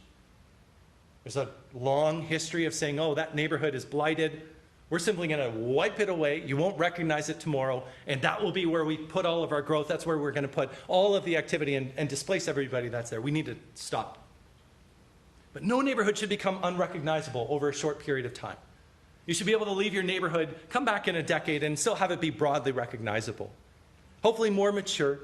There's a long history of saying, oh, that neighborhood is blighted. We're simply going to wipe it away. You won't recognize it tomorrow, and that will be where we put all of our growth. That's where we're going to put all of the activity and displace everybody that's there. We need to stop. But no neighborhood should become unrecognizable over a short period of time. You should be able to leave your neighborhood, come back in a decade, and still have it be broadly recognizable. Hopefully more mature,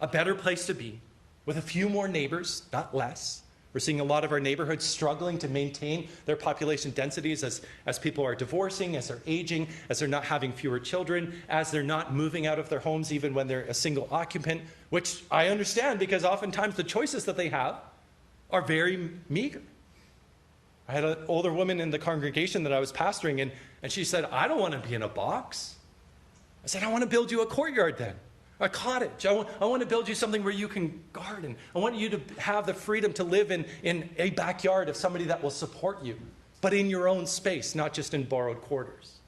a better place to be, with a few more neighbors, not less. We're seeing a lot of our neighborhoods struggling to maintain their population densities as people are divorcing, as they're aging, as they're not having fewer children, as they're not moving out of their homes even when they're a single occupant, which I understand because oftentimes the choices that they have are very meager. I had an older woman in the congregation that I was pastoring, and she said, I don't want to be in a box. I said, I want to build you a courtyard then. A cottage. I want to build you something where you can garden. I want you to have the freedom to live in a backyard of somebody that will support you, but in your own space, not just in borrowed quarters.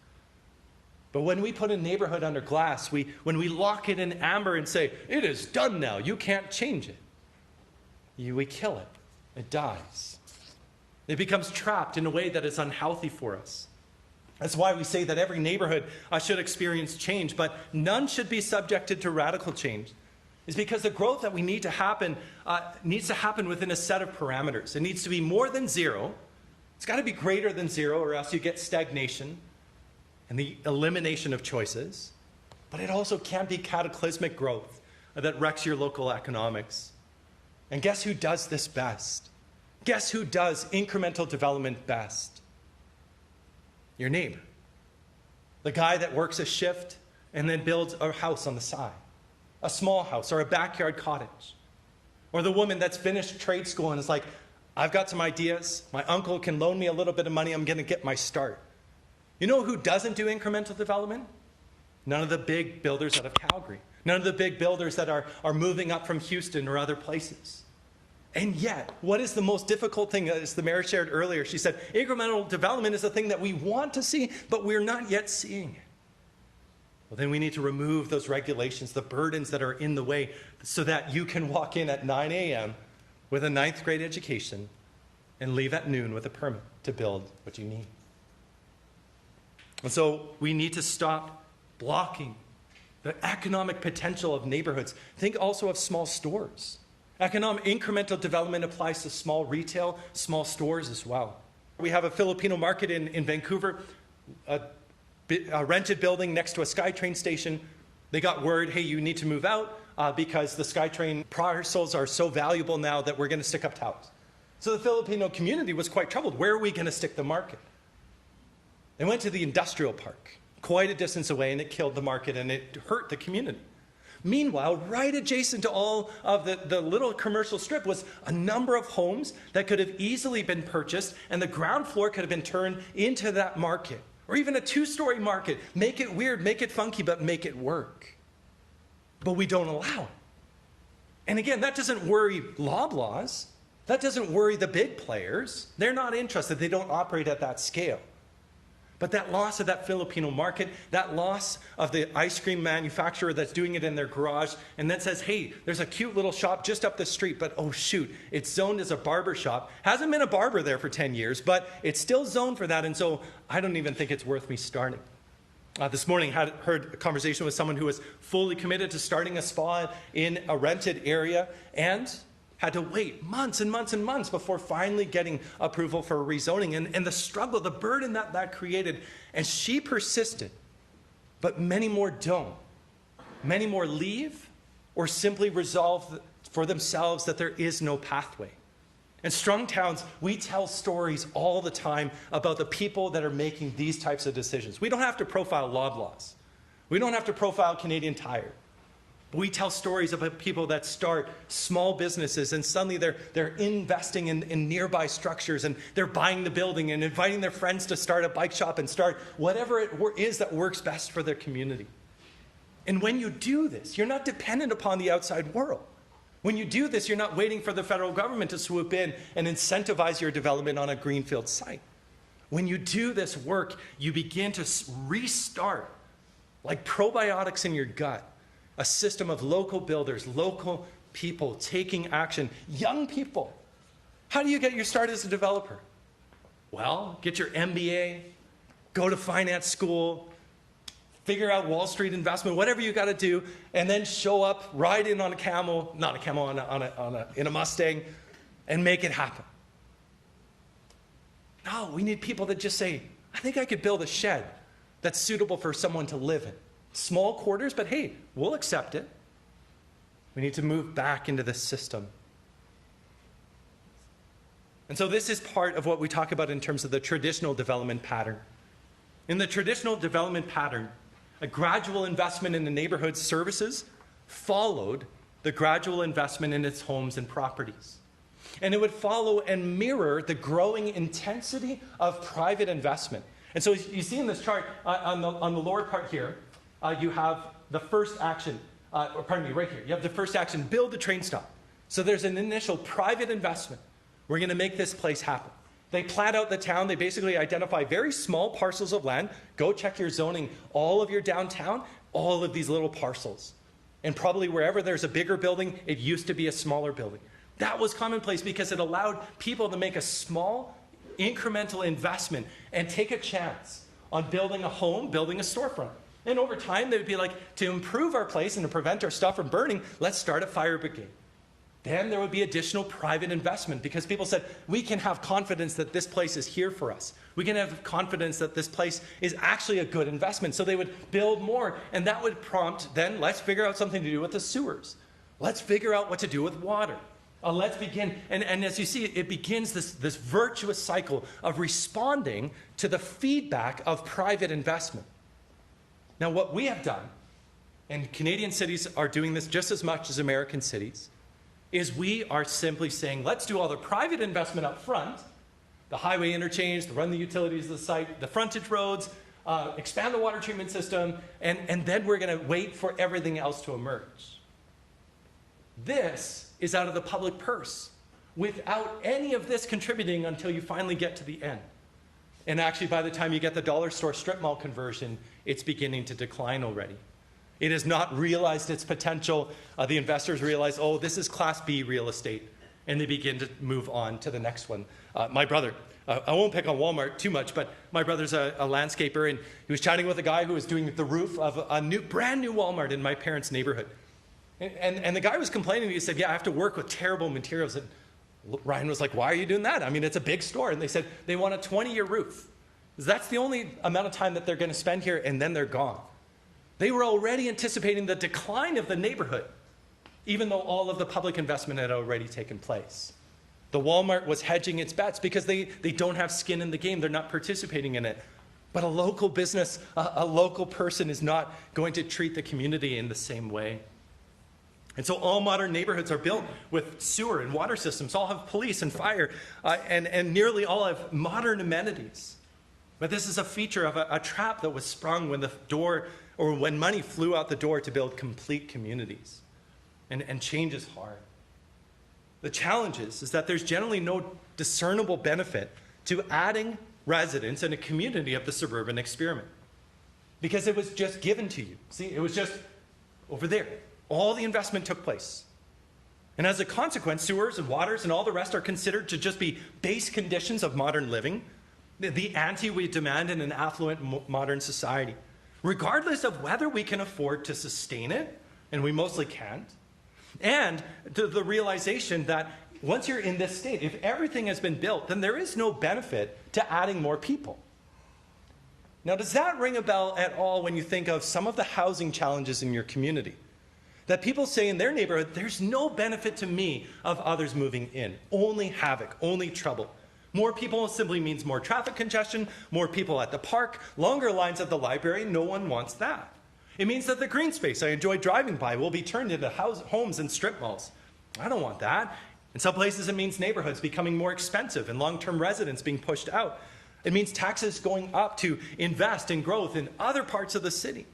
But when we put a neighborhood under glass, when we lock it in amber and say, it is done now, you can't change it, we kill it. It dies. It becomes trapped in a way that is unhealthy for us. That's why we say that every neighborhood should experience change, but none should be subjected to radical change. It's because the growth that we need to happen needs to happen within a set of parameters. It needs to be more than zero. It's got to be greater than zero, or else you get stagnation and the elimination of choices. But it also can't be cataclysmic growth that wrecks your local economics. And guess who does this best? Guess who does incremental development best? Your neighbor. The guy that works a shift and then builds a house on the side. A small house or a backyard cottage. Or the woman that's finished trade school and is like, I've got some ideas. My uncle can loan me a little bit of money. I'm going to get my start. You know who doesn't do incremental development? None of the big builders out of Calgary. None of the big builders that are moving up from Houston or other places. And yet, what is the most difficult thing, as the mayor shared earlier? She said, incremental development is the thing that we want to see, but we're not yet seeing it. Well, then we need to remove those regulations, the burdens that are in the way, so that you can walk in at 9 a.m. with a 9th grade education and leave at noon with a permit to build what you need. And so we need to stop blocking the economic potential of neighborhoods. Think also of small stores. Economic incremental development applies to small retail, small stores as well. We have a Filipino market in Vancouver, a rented building next to a SkyTrain station. They got word, hey, you need to move out because the SkyTrain parcels are so valuable now that we're going to stick up towers. So the Filipino community was quite troubled. Where are we going to stick the market? They went to the industrial park, quite a distance away, and it killed the market and it hurt the community. Meanwhile, right adjacent to all of the little commercial strip was a number of homes that could have easily been purchased, and the ground floor could have been turned into that market, or even a 2-story market. Make it weird, make it funky, but make it work. But we don't allow it. And again, that doesn't worry Loblaws. That doesn't worry the big players. They're not interested. They don't operate at that scale. But that loss of that Filipino market, that loss of the ice cream manufacturer that's doing it in their garage and then says, hey, there's a cute little shop just up the street, but oh shoot, it's zoned as a barber shop. Hasn't been a barber there for 10 years, but it's still zoned for that, and so I don't even think it's worth me starting. This morning I heard a conversation with someone who was fully committed to starting a spa in a rented area and had to wait months and months and months before finally getting approval for rezoning. And the struggle, the burden that created. And she persisted, but many more don't. Many more leave or simply resolve for themselves that there is no pathway. In Strong Towns, we tell stories all the time about the people that are making these types of decisions. We don't have to profile Loblaws. We don't have to profile Canadian Tire. We tell stories about people that start small businesses and suddenly they're investing in nearby structures, and they're buying the building and inviting their friends to start a bike shop and start whatever it is that works best for their community. And when you do this, you're not dependent upon the outside world. When you do this, you're not waiting for the federal government to swoop in and incentivize your development on a greenfield site. When you do this work, you begin to restart, like probiotics in your gut, a system of local builders, local people taking action, young people. How do you get your start as a developer? Well, get your MBA, go to finance school, figure out Wall Street investment, whatever you got to do, and then show up, ride in on a camel, not a camel, in a Mustang, and make it happen. No, we need people that just say, I think I could build a shed that's suitable for someone to live in. Small quarters, but hey, we'll accept it. We need to move back into this system. And so this is part of what we talk about in terms of the traditional development pattern. In the traditional development pattern, a gradual investment in the neighborhood services followed the gradual investment in its homes and properties. And it would follow and mirror the growing intensity of private investment. And so you see in this chart, on the lower part here, you have the first action, right here. You have the first action, build the train stop. So there's an initial private investment. We're going to make this place happen. They plat out the town. They basically identify very small parcels of land. Go check your zoning. All of your downtown, all of these little parcels. And probably wherever there's a bigger building, it used to be a smaller building. That was commonplace because it allowed people to make a small, incremental investment and take a chance on building a home, building a storefront. And over time, they would be like, to improve our place and to prevent our stuff from burning, let's start a fire brigade. Then there would be additional private investment because people said, we can have confidence that this place is here for us. We can have confidence that this place is actually a good investment. So they would build more, and that would prompt, then let's figure out something to do with the sewers. Let's figure out what to do with water. Let's begin, and as you see, it begins this virtuous cycle of responding to the feedback of private investment. Now, what we have done, and Canadian cities are doing this just as much as American cities, is we are simply saying, let's do all the private investment up front, the highway interchange, the run the utilities of the site, the frontage roads, expand the water treatment system, and then we're going to wait for everything else to emerge. This is out of the public purse, without any of this contributing until you finally get to the end. And actually, by the time you get the dollar store strip mall conversion, it's beginning to decline already. It has not realized its potential. The investors realize, oh, this is Class B real estate, and they begin to move on to the next one. My brother, I won't pick on Walmart too much, but my brother's a landscaper, and he was chatting with a guy who was doing the roof of a brand new Walmart in my parents' neighborhood. And the guy was complaining. He said, yeah, I have to work with terrible materials. And Ryan was like, why are you doing that? I mean, it's a big store. And they said, they want a 20-year roof. That's the only amount of time that they're going to spend here, and then they're gone. They were already anticipating the decline of the neighborhood, even though all of the public investment had already taken place. The Walmart was hedging its bets because they don't have skin in the game. They're not participating in it. But a local business, a local person is not going to treat the community in the same way. And so all modern neighborhoods are built with sewer and water systems, all have police and fire, and nearly all have modern amenities. But this is a feature of a trap that was sprung when the door, or when money flew out the door to build complete communities. And change is hard. The challenge is that there's generally no discernible benefit to adding residents in a community of the suburban experiment. Because it was just given to you. See, it was just over there. All the investment took place. And as a consequence, sewers and waters and all the rest are considered to just be base conditions of modern living, the ante we demand in an affluent modern society, regardless of whether we can afford to sustain it, and we mostly can't, and the realization that once you're in this state, if everything has been built, then there is no benefit to adding more people. Now, does that ring a bell at all when you think of some of the housing challenges in your community? That people say in their neighborhood, there's no benefit to me of others moving in. Only havoc, only trouble. More people simply means more traffic congestion, more people at the park, longer lines at the library. No one wants that. It means that the green space I enjoy driving by will be turned into homes and strip malls. I don't want that. In some places, it means neighborhoods becoming more expensive and long-term residents being pushed out. It means taxes going up to invest in growth in other parts of the city.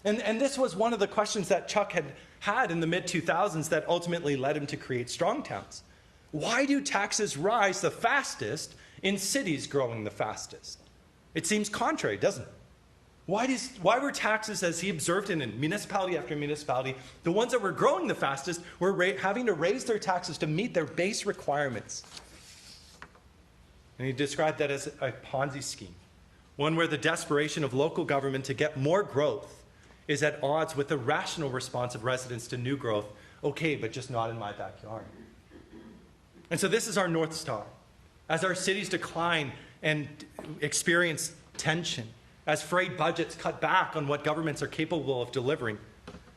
And this was one of the questions that Chuck had in the mid-2000s that ultimately led him to create Strong Towns. Why do taxes rise the fastest in cities growing the fastest? It seems contrary, doesn't it? Why were taxes, as he observed in municipality after municipality, the ones that were growing the fastest were having to raise their taxes to meet their base requirements? And he described that as a Ponzi scheme, one where the desperation of local government to get more growth is at odds with the rational response of residents to new growth. Okay, but just not in my backyard. And so this is our North Star. As our cities decline and experience tension, as frayed budgets cut back on what governments are capable of delivering,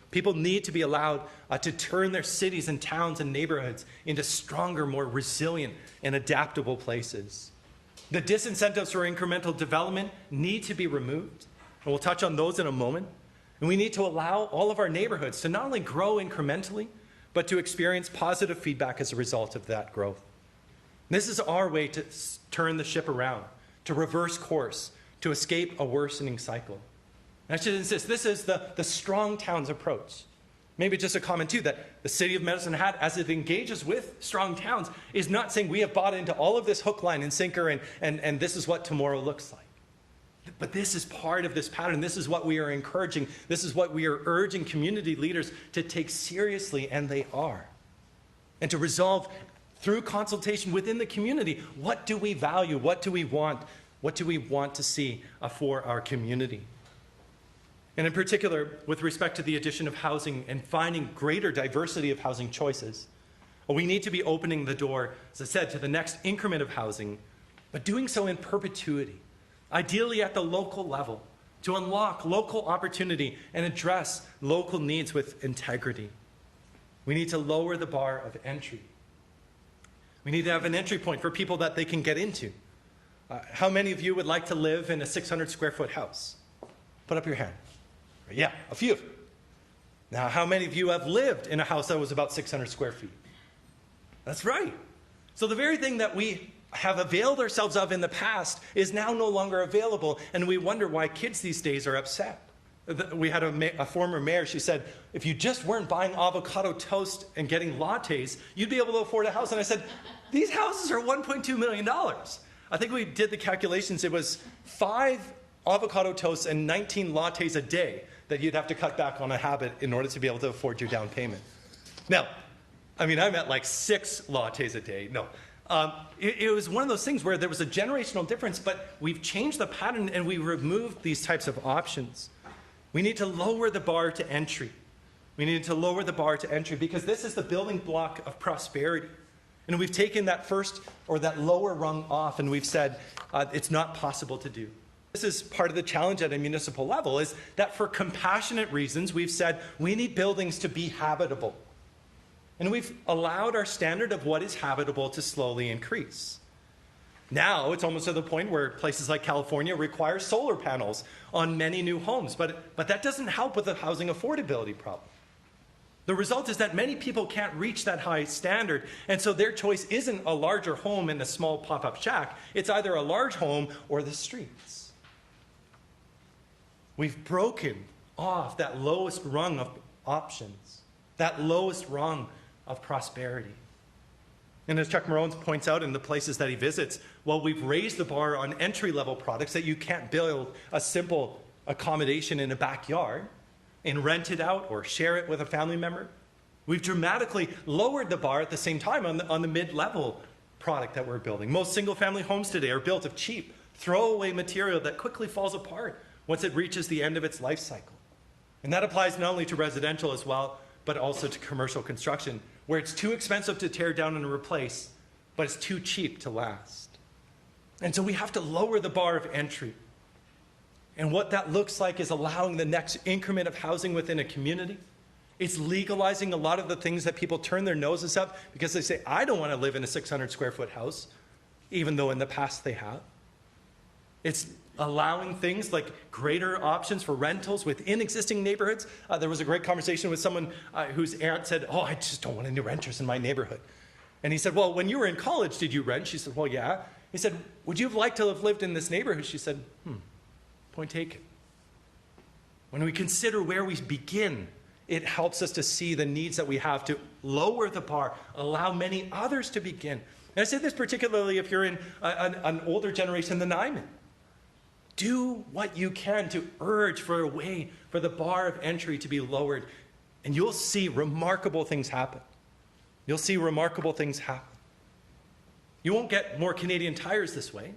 people need to be allowed to turn their cities and towns and neighborhoods into stronger, more resilient and adaptable places. The disincentives for incremental development need to be removed. And we'll touch on those in a moment. And we need to allow all of our neighborhoods to not only grow incrementally, but to experience positive feedback as a result of that growth. This is our way to turn the ship around, to reverse course, to escape a worsening cycle. And I should insist, this is the Strong Towns approach. Maybe just a comment too, that the city of Medicine Hat, as it engages with strong towns, is not saying we have bought into all of this hook, line, and sinker, and this is what tomorrow looks like. But this is part of this pattern. This is what we are encouraging. This is what we are urging community leaders to take seriously, and they are. And to resolve through consultation within the community, what do we value? What do we want? What do we want to see for our community? And in particular, with respect to the addition of housing and finding greater diversity of housing choices, we need to be opening the door, as I said, to the next increment of housing, but doing so in perpetuity, ideally at the local level, to unlock local opportunity and address local needs with integrity. We need to lower the bar of entry. We need to have an entry point for people that they can get into. How many of you would like to live in a 600 square foot house? Put up your hand. Yeah, a few of you. Now, how many of you have lived in a house that was about 600 square feet? That's right. So the very thing that we have availed ourselves of in the past is now no longer available, and we wonder why kids these days are upset. We had a former mayor, she said, if you just weren't buying avocado toast and getting lattes, you'd be able to afford a house. And I said, these houses are $1.2 million. I think we did the calculations. It was 5 avocado toasts and 19 lattes a day that you'd have to cut back on a habit in order to be able to afford your down payment. Now, I mean, I'm at like 6 lattes a day. No. It was one of those things where there was a generational difference, but we've changed the pattern and we removed these types of options. We need to lower the bar to entry. We need to lower the bar to entry because this is the building block of prosperity. And we've taken that first or that lower rung off and we've said it's not possible to do. This is part of the challenge at a municipal level, is that for compassionate reasons, we've said we need buildings to be habitable. And we've allowed our standard of what is habitable to slowly increase. Now, it's almost to the point where places like California require solar panels on many new homes, but that doesn't help with the housing affordability problem. The result is that many people can't reach that high standard, and so their choice isn't a larger home in a small pop-up shack. It's either a large home or the streets. We've broken off that lowest rung of options, that lowest rung of prosperity. And as Chuck Marone points out in the places that he visits, well, we've raised the bar on entry-level products that you can't build a simple accommodation in a backyard and rent it out or share it with a family member. We've dramatically lowered the bar at the same time on the mid-level product that we're building. Most single-family homes today are built of cheap, throwaway material that quickly falls apart once it reaches the end of its life cycle. And that applies not only to residential as well, but also to commercial construction, where it's too expensive to tear down and replace, but it's too cheap to last. And so we have to lower the bar of entry. And what that looks like is allowing the next increment of housing within a community. It's legalizing a lot of the things that people turn their noses up because they say, I don't want to live in a 600 square foot house, even though in the past they have. It's allowing things like greater options for rentals within existing neighborhoods. There was a great conversation with someone whose aunt said, oh, I just don't want any renters in my neighborhood. And he said, well, when you were in college, did you rent? She said, well, yeah. He said, would you have liked to have lived in this neighborhood? She said, point taken. When we consider where we begin, it helps us to see the needs that we have to lower the bar, allow many others to begin. And I say this particularly if you're in an older generation than I'm in. Do what you can to urge for a way for the bar of entry to be lowered, and you'll see remarkable things happen. You'll see remarkable things happen. You won't get more Canadian Tires this way,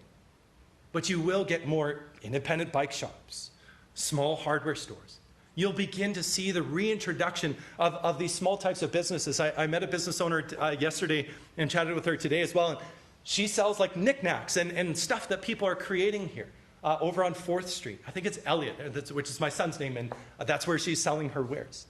but you will get more independent bike shops, small hardware stores. You'll begin to see the reintroduction of these small types of businesses. I met a business owner yesterday and chatted with her today as well. And she sells like knickknacks and stuff that people are creating here. Over on 4th Street. I think it's Elliot, which is my son's name, and that's where she's selling her wares.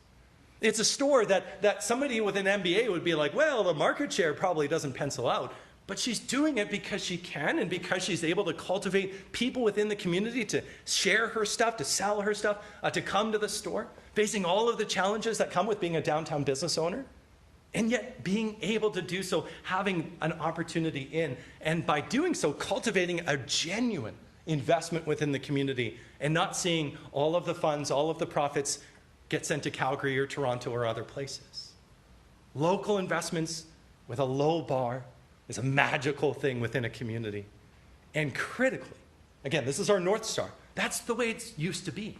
It's a store that somebody with an MBA would be like, well, the market share probably doesn't pencil out. But she's doing it because she can and because she's able to cultivate people within the community to share her stuff, to sell her stuff, to come to the store, facing all of the challenges that come with being a downtown business owner. And yet being able to do so, having an opportunity in, and by doing so, cultivating a genuine investment within the community and not seeing all of the funds, all of the profits get sent to Calgary or Toronto or other places. Local investments with a low bar is a magical thing within a community. And critically, again, this is our North Star. That's the way it used to be.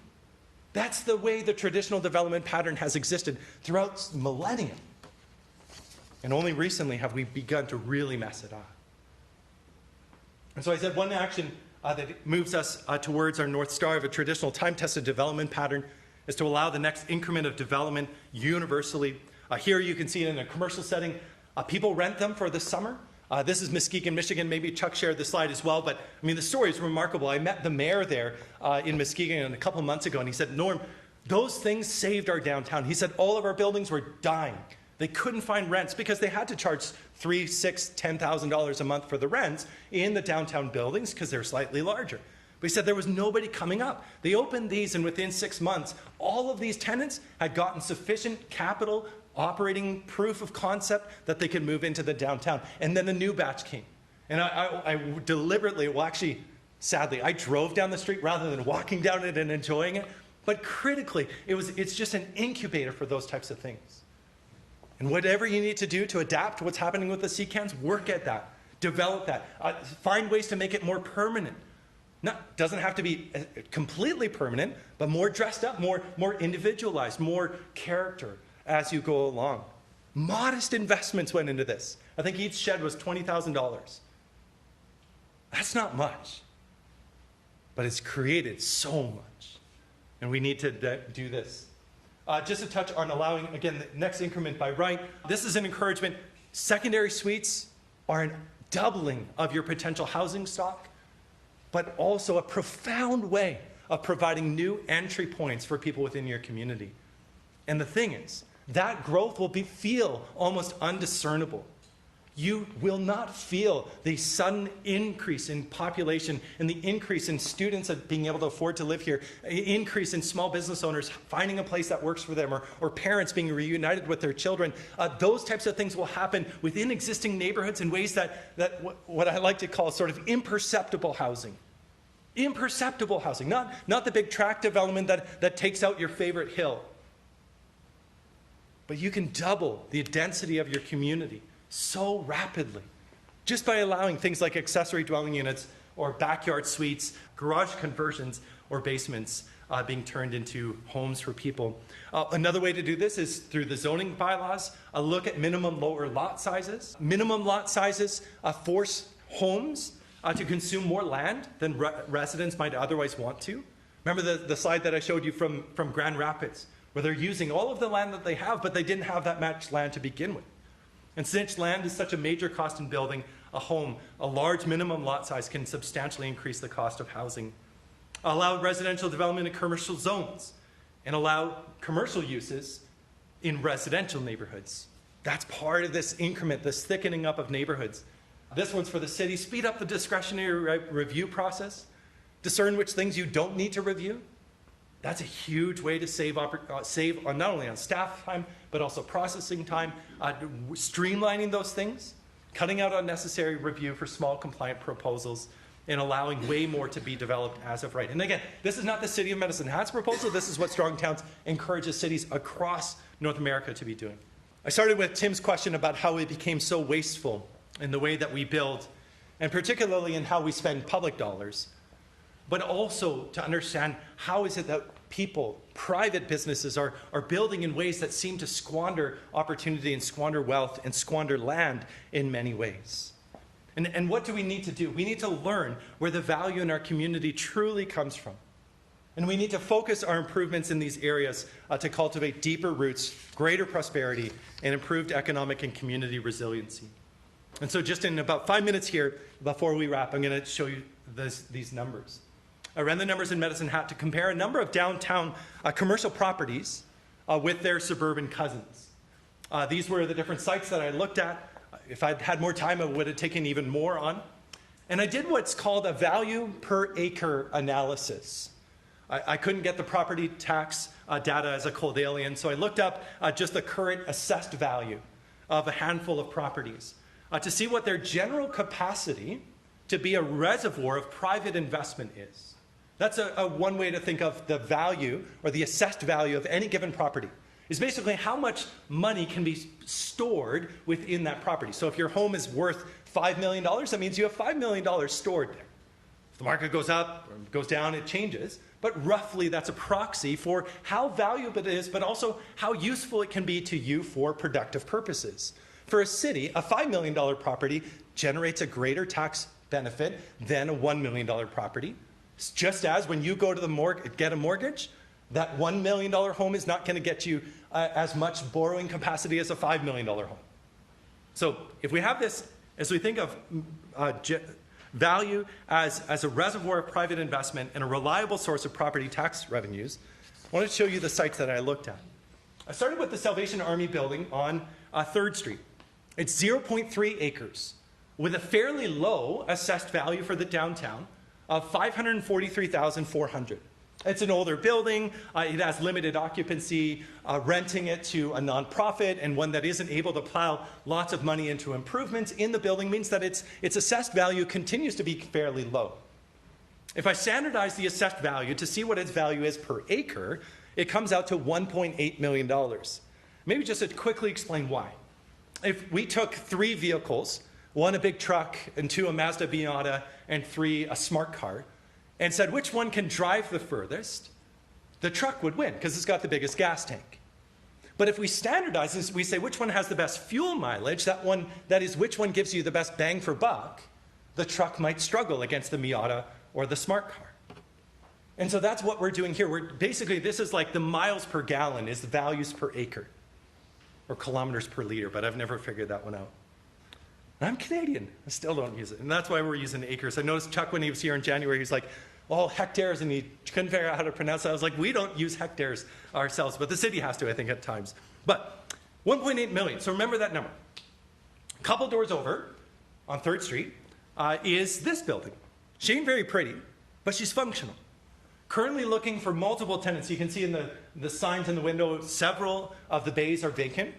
That's the way the traditional development pattern has existed throughout millennia. And only recently have we begun to really mess it up. And so I said one action that moves us towards our North Star of a traditional time-tested development pattern is to allow the next increment of development universally. Here you can see it in a commercial setting. People rent them for the summer. This is Muskegon, Michigan. Maybe Chuck shared the slide as well, but I mean, the story is remarkable. I met the mayor there in Muskegon a couple months ago, and he said, Norm, those things saved our downtown. He said all of our buildings were dying. They couldn't find rents because they had to charge $3,000, $6,000, $10,000 a month for the rents in the downtown buildings because they're slightly larger. But he said there was nobody coming up. They opened these, and within 6 months, all of these tenants had gotten sufficient capital operating proof of concept that they could move into the downtown. And then a new batch came. And I deliberately, well actually, sadly, I drove down the street rather than walking down it and enjoying it. But critically, it's just an incubator for those types of things. And whatever you need to do to adapt to what's happening with the CCANs, work at that, develop that, find ways to make it more permanent. Doesn't have to be completely permanent, but more dressed up, more individualized, more character as you go along. Modest investments went into this. I think each shed was $20,000. That's not much, but it's created so much. And we need to do this. Just to touch on allowing, again, the next increment by right. This is an encouragement. Secondary suites are a doubling of your potential housing stock, but also a profound way of providing new entry points for people within your community. And the thing is, that growth will feel almost undiscernible. You will not feel the sudden increase in population and the increase in students of being able to afford to live here, increase in small business owners finding a place that works for them, or parents being reunited with their children. Those types of things will happen within existing neighborhoods in ways that what I like to call sort of imperceptible housing. Imperceptible housing, not the big tract development that takes out your favorite hill. But you can double the density of your community so rapidly just by allowing things like accessory dwelling units or backyard suites, garage conversions, or basements being turned into homes for people. Another way to do this is through the zoning bylaws. A look at minimum lower lot sizes. Minimum lot sizes force homes to consume more land than residents might otherwise want to. Remember the slide that I showed you from Grand Rapids, where they're using all of the land that they have, but they didn't have that much land to begin with. And since land is such a major cost in building a home, a large minimum lot size can substantially increase the cost of housing. Allow residential development in commercial zones, and allow commercial uses in residential neighborhoods. That's part of this increment, this thickening up of neighborhoods. This one's for the city. Speed up the discretionary review process. Discern which things you don't need to review. That's a huge way to save not only on staff time, but also processing time, streamlining those things, cutting out unnecessary review for small compliant proposals, and allowing way more to be developed as of right. And again, this is not the City of Medicine Hat's proposal. This is what Strong Towns encourages cities across North America to be doing. I started with Tim's question about how we became so wasteful in the way that we build, and particularly in how we spend public dollars, but also to understand how is it that people, private businesses, are building in ways that seem to squander opportunity and squander wealth and squander land in many ways. And what do we need to do? We need to learn where the value in our community truly comes from. And we need to focus our improvements in these areas to cultivate deeper roots, greater prosperity, and improved economic and community resiliency. And so just in about 5 minutes here, before we wrap, I'm going to show you these numbers. I ran the numbers in Medicine Hat to compare a number of downtown commercial properties with their suburban cousins. These were the different sites that I looked at. If I'd had more time, I would have taken even more on. And I did what's called a value per acre analysis. I couldn't get the property tax data as a cold alien, so I looked up just the current assessed value of a handful of properties to see what their general capacity to be a reservoir of private investment is. That's one way to think of the value or the assessed value of any given property. Is basically how much money can be stored within that property. So if your home is worth $5 million, that means you have $5 million stored there. If the market goes up or goes down, it changes. But roughly, that's a proxy for how valuable it is, but also how useful it can be to you for productive purposes. For a city, a $5 million property generates a greater tax benefit than a $1 million property. It's just as when you go to get a mortgage, that $1 million home is not going to get you as much borrowing capacity as a $5 million home. So if we have this, as we think of value as a reservoir of private investment and a reliable source of property tax revenues, I want to show you the sites that I looked at. I started with the Salvation Army building on 3rd Street. It's 0.3 acres with a fairly low assessed value for the downtown of $543,400. It's an older building. It has limited occupancy. Renting it to a nonprofit and one that isn't able to plow lots of money into improvements in the building means that its assessed value continues to be fairly low. If I standardize the assessed value to see what its value is per acre, it comes out to $1.8 million. Maybe just to quickly explain why. If we took 3 vehicles, 1 a big truck, and 2 a Mazda Miata, and 3 a smart car, and said which one can drive the furthest, the truck would win because it's got the biggest gas tank. But if we standardize this, we say which one has the best fuel mileage, that is which one gives you the best bang for buck, the truck might struggle against the Miata or the smart car. And so that's what we're doing here. Basically, this is like the miles per gallon is the values per acre, or kilometers per liter, but I've never figured that one out. I'm Canadian. I still don't use it. And that's why we're using acres. I noticed Chuck, when he was here in January, he was like, oh, hectares, and he couldn't figure out how to pronounce it. I was like, we don't use hectares ourselves, but the city has to, I think, at times. But 1.8 million, so remember that number. A couple doors over on 3rd Street is this building. She ain't very pretty, but she's functional. Currently looking for multiple tenants. You can see in the signs in the window, several of the bays are vacant,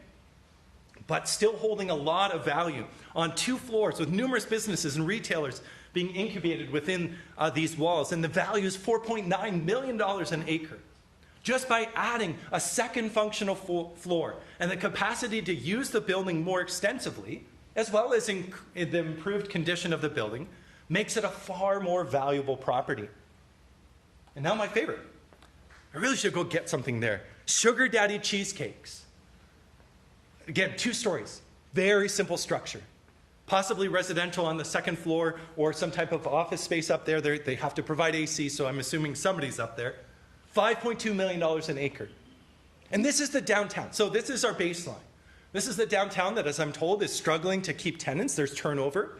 but still holding a lot of value on 2 floors with numerous businesses and retailers being incubated within these walls. And the value is $4.9 million an acre. Just by adding a second functional floor and the capacity to use the building more extensively, as well as in the improved condition of the building, makes it a far more valuable property. And now my favorite. I really should go get something there. Sugar Daddy Cheesecakes. Again, 2 stories, very simple structure. Possibly residential on the 2nd floor or some type of office space up there. They have to provide AC, so I'm assuming somebody's up there. $5.2 million an acre. And this is the downtown. So this is our baseline. This is the downtown that, as I'm told, is struggling to keep tenants. There's turnover.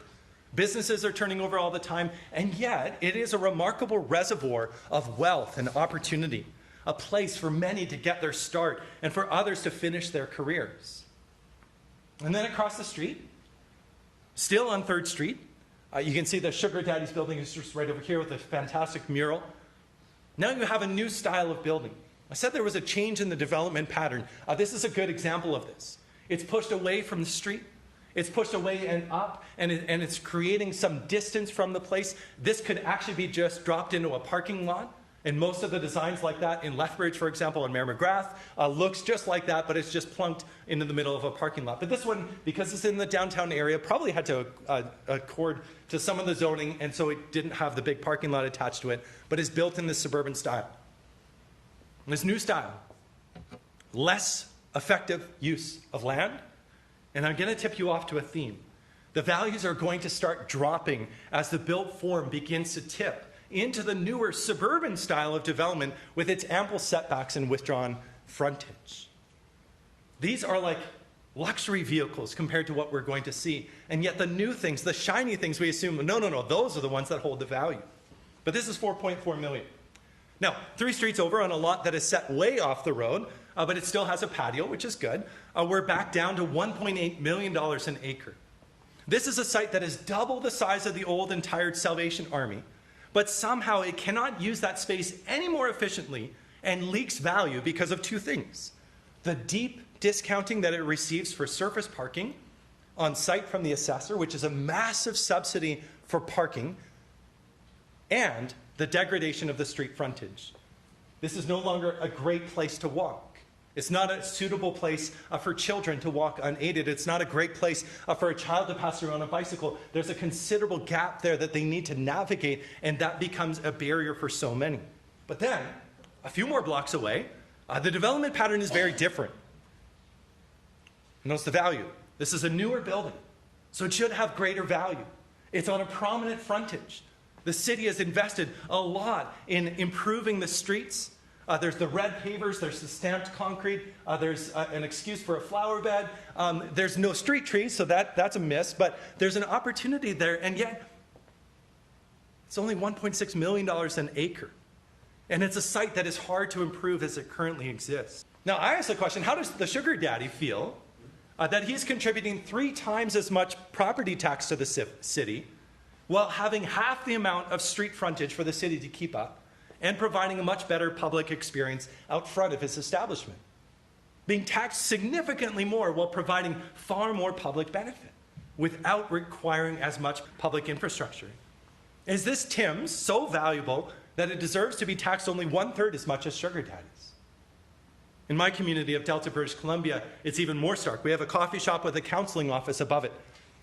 Businesses are turning over all the time. And yet, it is a remarkable reservoir of wealth and opportunity. A place for many to get their start and for others to finish their careers. And then across the street, still on 3rd Street, you can see the Sugar Daddy's building is just right over here with a fantastic mural. Now you have a new style of building. I said there was a change in the development pattern. This is a good example of this. It's pushed away from the street. It's pushed away and up, and it's creating some distance from the place. This could actually be just dropped into a parking lot. And most of the designs like that in Lethbridge, for example, and Mayor McGrath, looks just like that, but it's just plunked into the middle of a parking lot. But this one, because it's in the downtown area, probably had to accord to some of the zoning, and so it didn't have the big parking lot attached to it, but is built in this suburban style. And this new style, less effective use of land, and I'm going to tip you off to a theme. The values are going to start dropping as the built form begins to tip into the newer suburban style of development with its ample setbacks and withdrawn frontage. These are like luxury vehicles compared to what we're going to see. And yet the new things, the shiny things, we assume, no, those are the ones that hold the value. But this is $4.4 million. Now, 3 streets over on a lot that is set way off the road, but it still has a patio, which is good. We're back down to $1.8 million an acre. This is a site that is double the size of the old and tired Salvation Army, but somehow it cannot use that space any more efficiently and leaks value because of 2 things. The deep discounting that it receives for surface parking on site from the assessor, which is a massive subsidy for parking, and the degradation of the street frontage. This is no longer a great place to walk. It's not a suitable place for children to walk unaided. It's not a great place for a child to pass through on a bicycle. There's a considerable gap there that they need to navigate, and that becomes a barrier for so many. But then, a few more blocks away, the development pattern is very different. Notice the value. This is a newer building, so it should have greater value. It's on a prominent frontage. The city has invested a lot in improving the streets. There's the red pavers, there's the stamped concrete, there's an excuse for a flower bed. There's no street trees, so that's a miss, but there's an opportunity there, and yet it's only $1.6 million an acre. And it's a site that is hard to improve as it currently exists. Now, I ask the question, how does the sugar daddy feel that he's contributing 3 times as much property tax to the city while having half the amount of street frontage for the city to keep up and providing a much better public experience out front of his establishment? Being taxed significantly more while providing far more public benefit without requiring as much public infrastructure. Is this Tim's so valuable that it deserves to be taxed only 1/3 as much as sugar daddies? In my community of Delta, British Columbia, it's even more stark. We have a coffee shop with a counseling office above it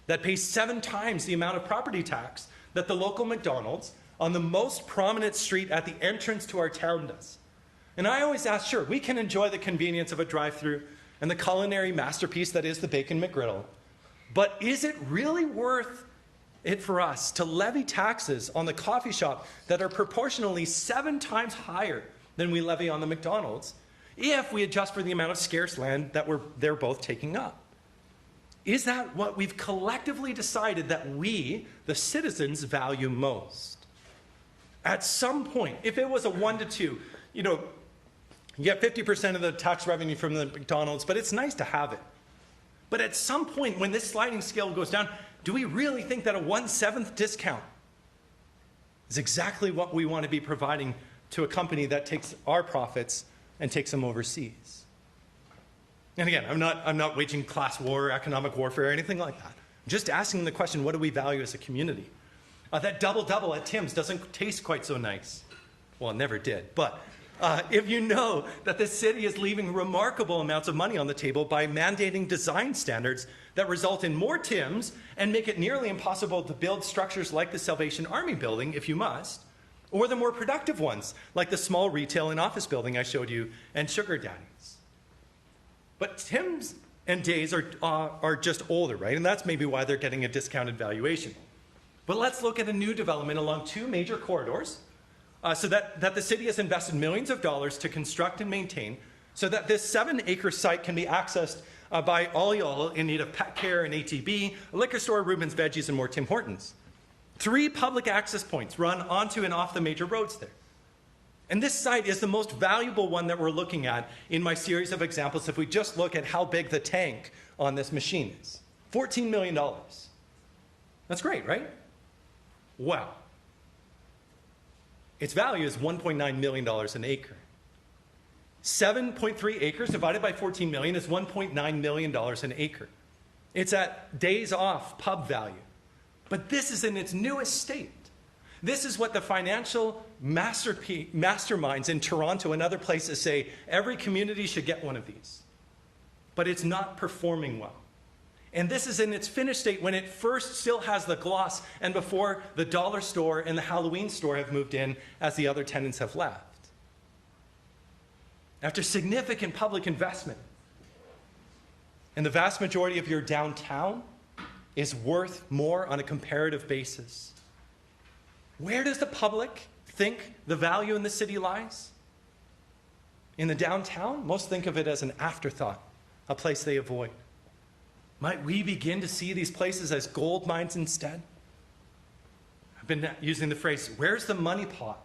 that pays 7 times the amount of property tax that the local McDonald's on the most prominent street at the entrance to our town does. And I always ask, sure, we can enjoy the convenience of a drive-through and the culinary masterpiece that is the Bacon McGriddle, but is it really worth it for us to levy taxes on the coffee shop that are proportionally 7 times higher than we levy on the McDonald's if we adjust for the amount of scarce land that they're both taking up? Is that what we've collectively decided that we, the citizens, value most? At some point, if it was a 1 to 2, you get 50% of the tax revenue from the McDonald's, but it's nice to have it. But at some point, when this sliding scale goes down, do we really think that a 1/7 discount is exactly what we want to be providing to a company that takes our profits and takes them overseas? And again, I'm not waging class war or economic warfare or anything like that. I'm just asking the question, what do we value as a community? That double-double at Tim's doesn't taste quite so nice. Well, it never did. But if you know that the city is leaving remarkable amounts of money on the table by mandating design standards that result in more Tim's and make it nearly impossible to build structures like the Salvation Army building, if you must, or the more productive ones, like the small retail and office building I showed you, and Sugar Daddies. But Tim's and Days are just older, right? And that's maybe why they're getting a discounted valuation. But let's look at a new development along 2 major corridors so that the city has invested millions of dollars to construct and maintain so that this 7-acre site can be accessed by all y'all in need of pet care and ATB, a liquor store, Reuben's Veggies, and more Tim Hortons. 3 public access points run onto and off the major roads there. And this site is the most valuable one that we're looking at in my series of examples if we just look at how big the tank on this machine is. $14 million. That's great, right? Wow. Its value is $1.9 million an acre. 7.3 acres divided by 14 million is $1.9 million an acre. It's at days off pub value. But this is in its newest state. This is what the financial masterminds in Toronto and other places say every community should get one of these. But it's not performing well. And this is in its finished state when it first still has the gloss and before the dollar store and the Halloween store have moved in as the other tenants have left. After significant public investment, and the vast majority of your downtown is worth more on a comparative basis, where does the public think the value in the city lies? In the downtown, most think of it as an afterthought, a place they avoid. Might we begin to see these places as gold mines instead? I've been using the phrase, where's the money pot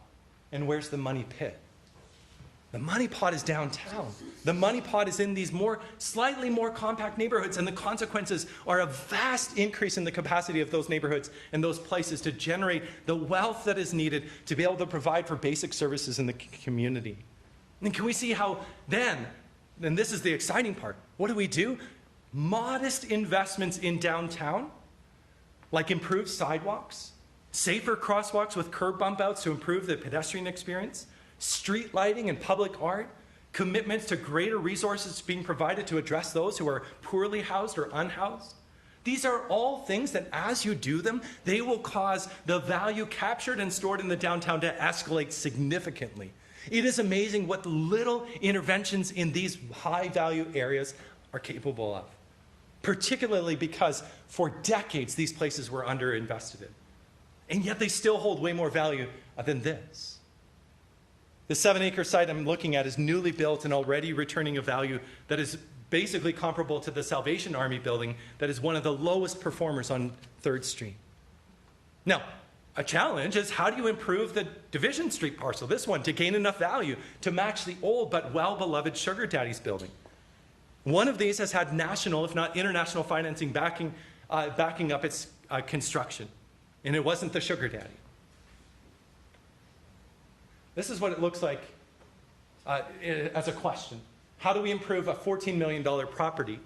and where's the money pit? The money pot is downtown. The money pot is in these slightly more compact neighborhoods, and the consequences are a vast increase in the capacity of those neighborhoods and those places to generate the wealth that is needed to be able to provide for basic services in the community. And can we see how then, and this is the exciting part, what do? Modest investments in downtown, like improved sidewalks, safer crosswalks with curb bump outs to improve the pedestrian experience, street lighting and public art, commitments to greater resources being provided to address those who are poorly housed or unhoused. These are all things that as you do them, they will cause the value captured and stored in the downtown to escalate significantly. It is amazing what little interventions in these high value areas are capable of, particularly because for decades these places were underinvested in. And yet they still hold way more value than this. The 7-acre site I'm looking at is newly built and already returning a value that is basically comparable to the Salvation Army building that is one of the lowest performers on 3rd Street. Now, a challenge is how do you improve the Division Street parcel, this one, to gain enough value to match the old but well-beloved Sugar Daddy's building? One of these has had national, if not international, financing backing up its construction, and it wasn't the Sugar Daddy. This is what it looks like as a question. How do we improve a $14 million property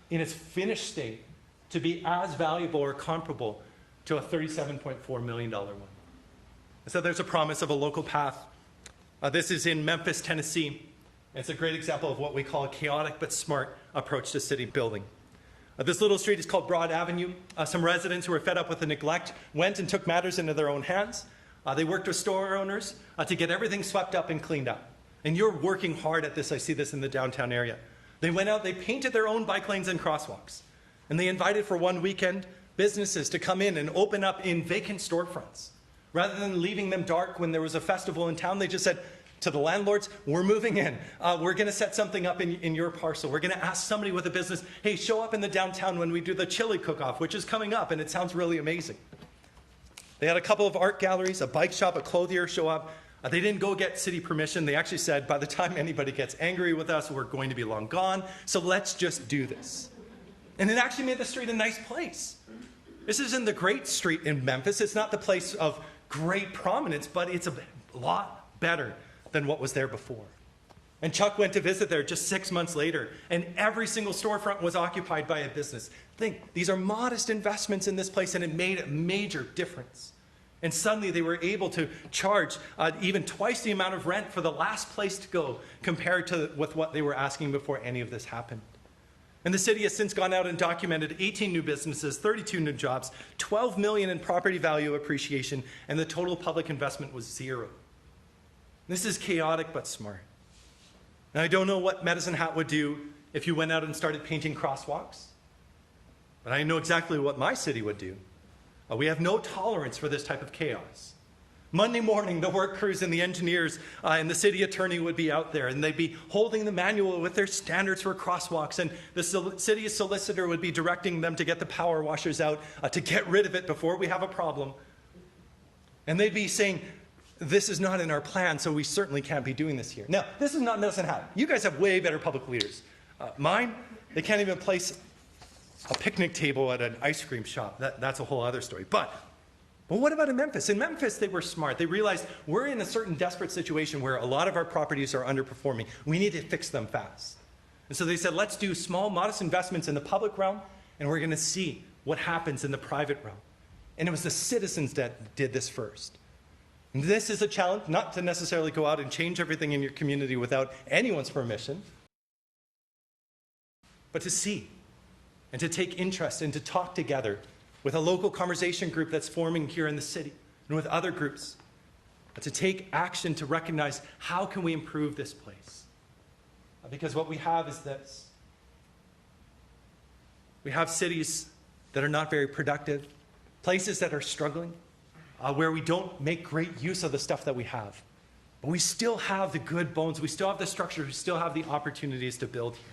in its finished state to be as valuable or comparable to a $37.4 million one? So there's a promise of a local path. This is in Memphis, Tennessee. It's a great example of what we call a chaotic but smart approach to city building. This little street is called Broad Avenue. Some residents who were fed up with the neglect went and took matters into their own hands. They worked with store owners to get everything swept up and cleaned up. And you're working hard at this. I see this in the downtown area. They went out, they painted their own bike lanes and crosswalks. And they invited for one weekend businesses to come in and open up in vacant storefronts. Rather than leaving them dark when there was a festival in town, they just said to the landlords, we're moving in. We're going to set something up in your parcel. We're going to ask somebody with a business, hey, show up in the downtown when we do the chili cook-off, which is coming up, and it sounds really amazing. They had a couple of art galleries, a bike shop, a clothier show up. They didn't go get city permission. They actually said, by the time anybody gets angry with us, we're going to be long gone, so let's just do this. And it actually made the street a nice place. This isn't the great street in Memphis. It's not the place of great prominence, but it's a lot better than what was there before. And Chuck went to visit there just 6 months later, and every single storefront was occupied by a business. Think, these are modest investments in this place, and it made a major difference. And suddenly they were able to charge even twice the amount of rent for the last place to go compared to with what they were asking before any of this happened. And the city has since gone out and documented 18 new businesses, 32 new jobs, $12 million in property value appreciation, and the total public investment was $0. This is chaotic but smart. Now, I don't know what Medicine Hat would do if you went out and started painting crosswalks, but I know exactly what my city would do. We have no tolerance for this type of chaos. Monday morning, the work crews and the engineers and the city attorney would be out there, and they'd be holding the manual with their standards for crosswalks, and the city solicitor would be directing them to get the power washers out to get rid of it before we have a problem. And they'd be saying, this is not in our plan, so we certainly can't be doing this here. Now, this is not Medicine Hat. You guys have way better public leaders. Mine, they can't even place a picnic table at an ice cream shop. That's a whole other story. But what about in Memphis? In Memphis, they were smart. They realized we're in a certain desperate situation where a lot of our properties are underperforming. We need to fix them fast. And so they said, let's do small, modest investments in the public realm, and we're going to see what happens in the private realm. And it was the citizens that did this first. And this is a challenge, not to necessarily go out and change everything in your community without anyone's permission, but to see and to take interest and to talk together with a local conversation group that's forming here in the city and with other groups, to take action to recognize how can we improve this place. Because what we have is this. We have cities that are not very productive, places that are struggling, where we don't make great use of the stuff that we have. But we still have the good bones, we still have the structure, we still have the opportunities to build here.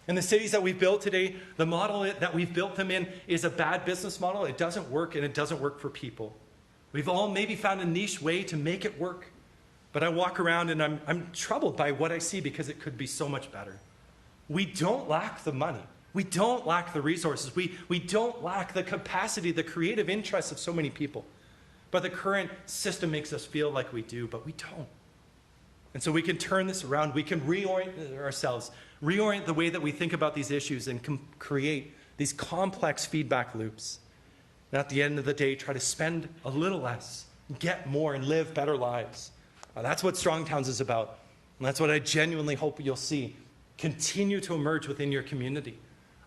In the cities that we've built today, the model that we've built them in is a bad business model. It doesn't work, and it doesn't work for people. We've all maybe found a niche way to make it work. But I walk around and I'm troubled by what I see because it could be so much better. We don't lack the money. We don't lack the resources. We don't lack the capacity, the creative interests of so many people. But the current system makes us feel like we do, but we don't. And so we can turn this around. We can reorient ourselves, reorient the way that we think about these issues and create these complex feedback loops. And at the end of the day, try to spend a little less, get more, and live better lives. That's what Strong Towns is about. And that's what I genuinely hope you'll see continue to emerge within your community.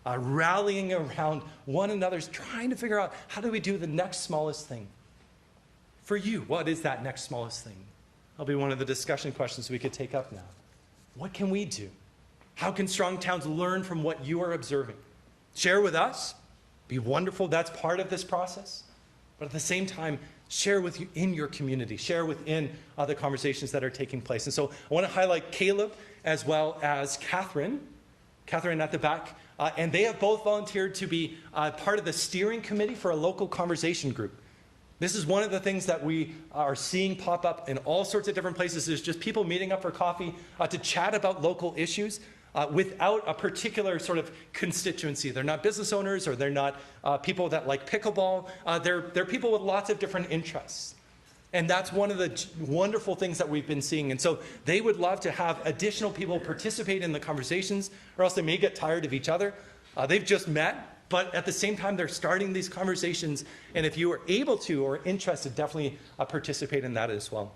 Rallying around one another's, trying to figure out, how do we do the next smallest thing? For you, what is that next smallest thing? That'll be one of the discussion questions we could take up now. What can we do? How can Strong Towns learn from what you are observing? Share with us. Be wonderful. That's part of this process. But at the same time, share with you in your community. Share within the conversations that are taking place. And so I want to highlight Caleb as well as Catherine. Catherine at the back. And they have both volunteered to be part of the steering committee for a local conversation group. This is one of the things that we are seeing pop up in all sorts of different places. There's just people meeting up for coffee to chat about local issues without a particular sort of constituency. They're not business owners, or they're not people that like pickleball. They're people with lots of different interests. And that's one of the wonderful things that we've been seeing. And so they would love to have additional people participate in the conversations, or else they may get tired of each other. They've just met. But at the same time, they're starting these conversations. And if you are able to or interested, definitely participate in that as well.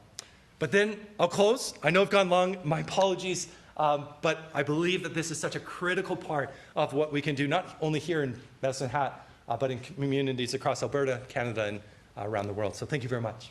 But then I'll close. I know I've gone long. My apologies. But I believe that this is such a critical part of what we can do, not only here in Medicine Hat, but in communities across Alberta, Canada, and around the world. So thank you very much.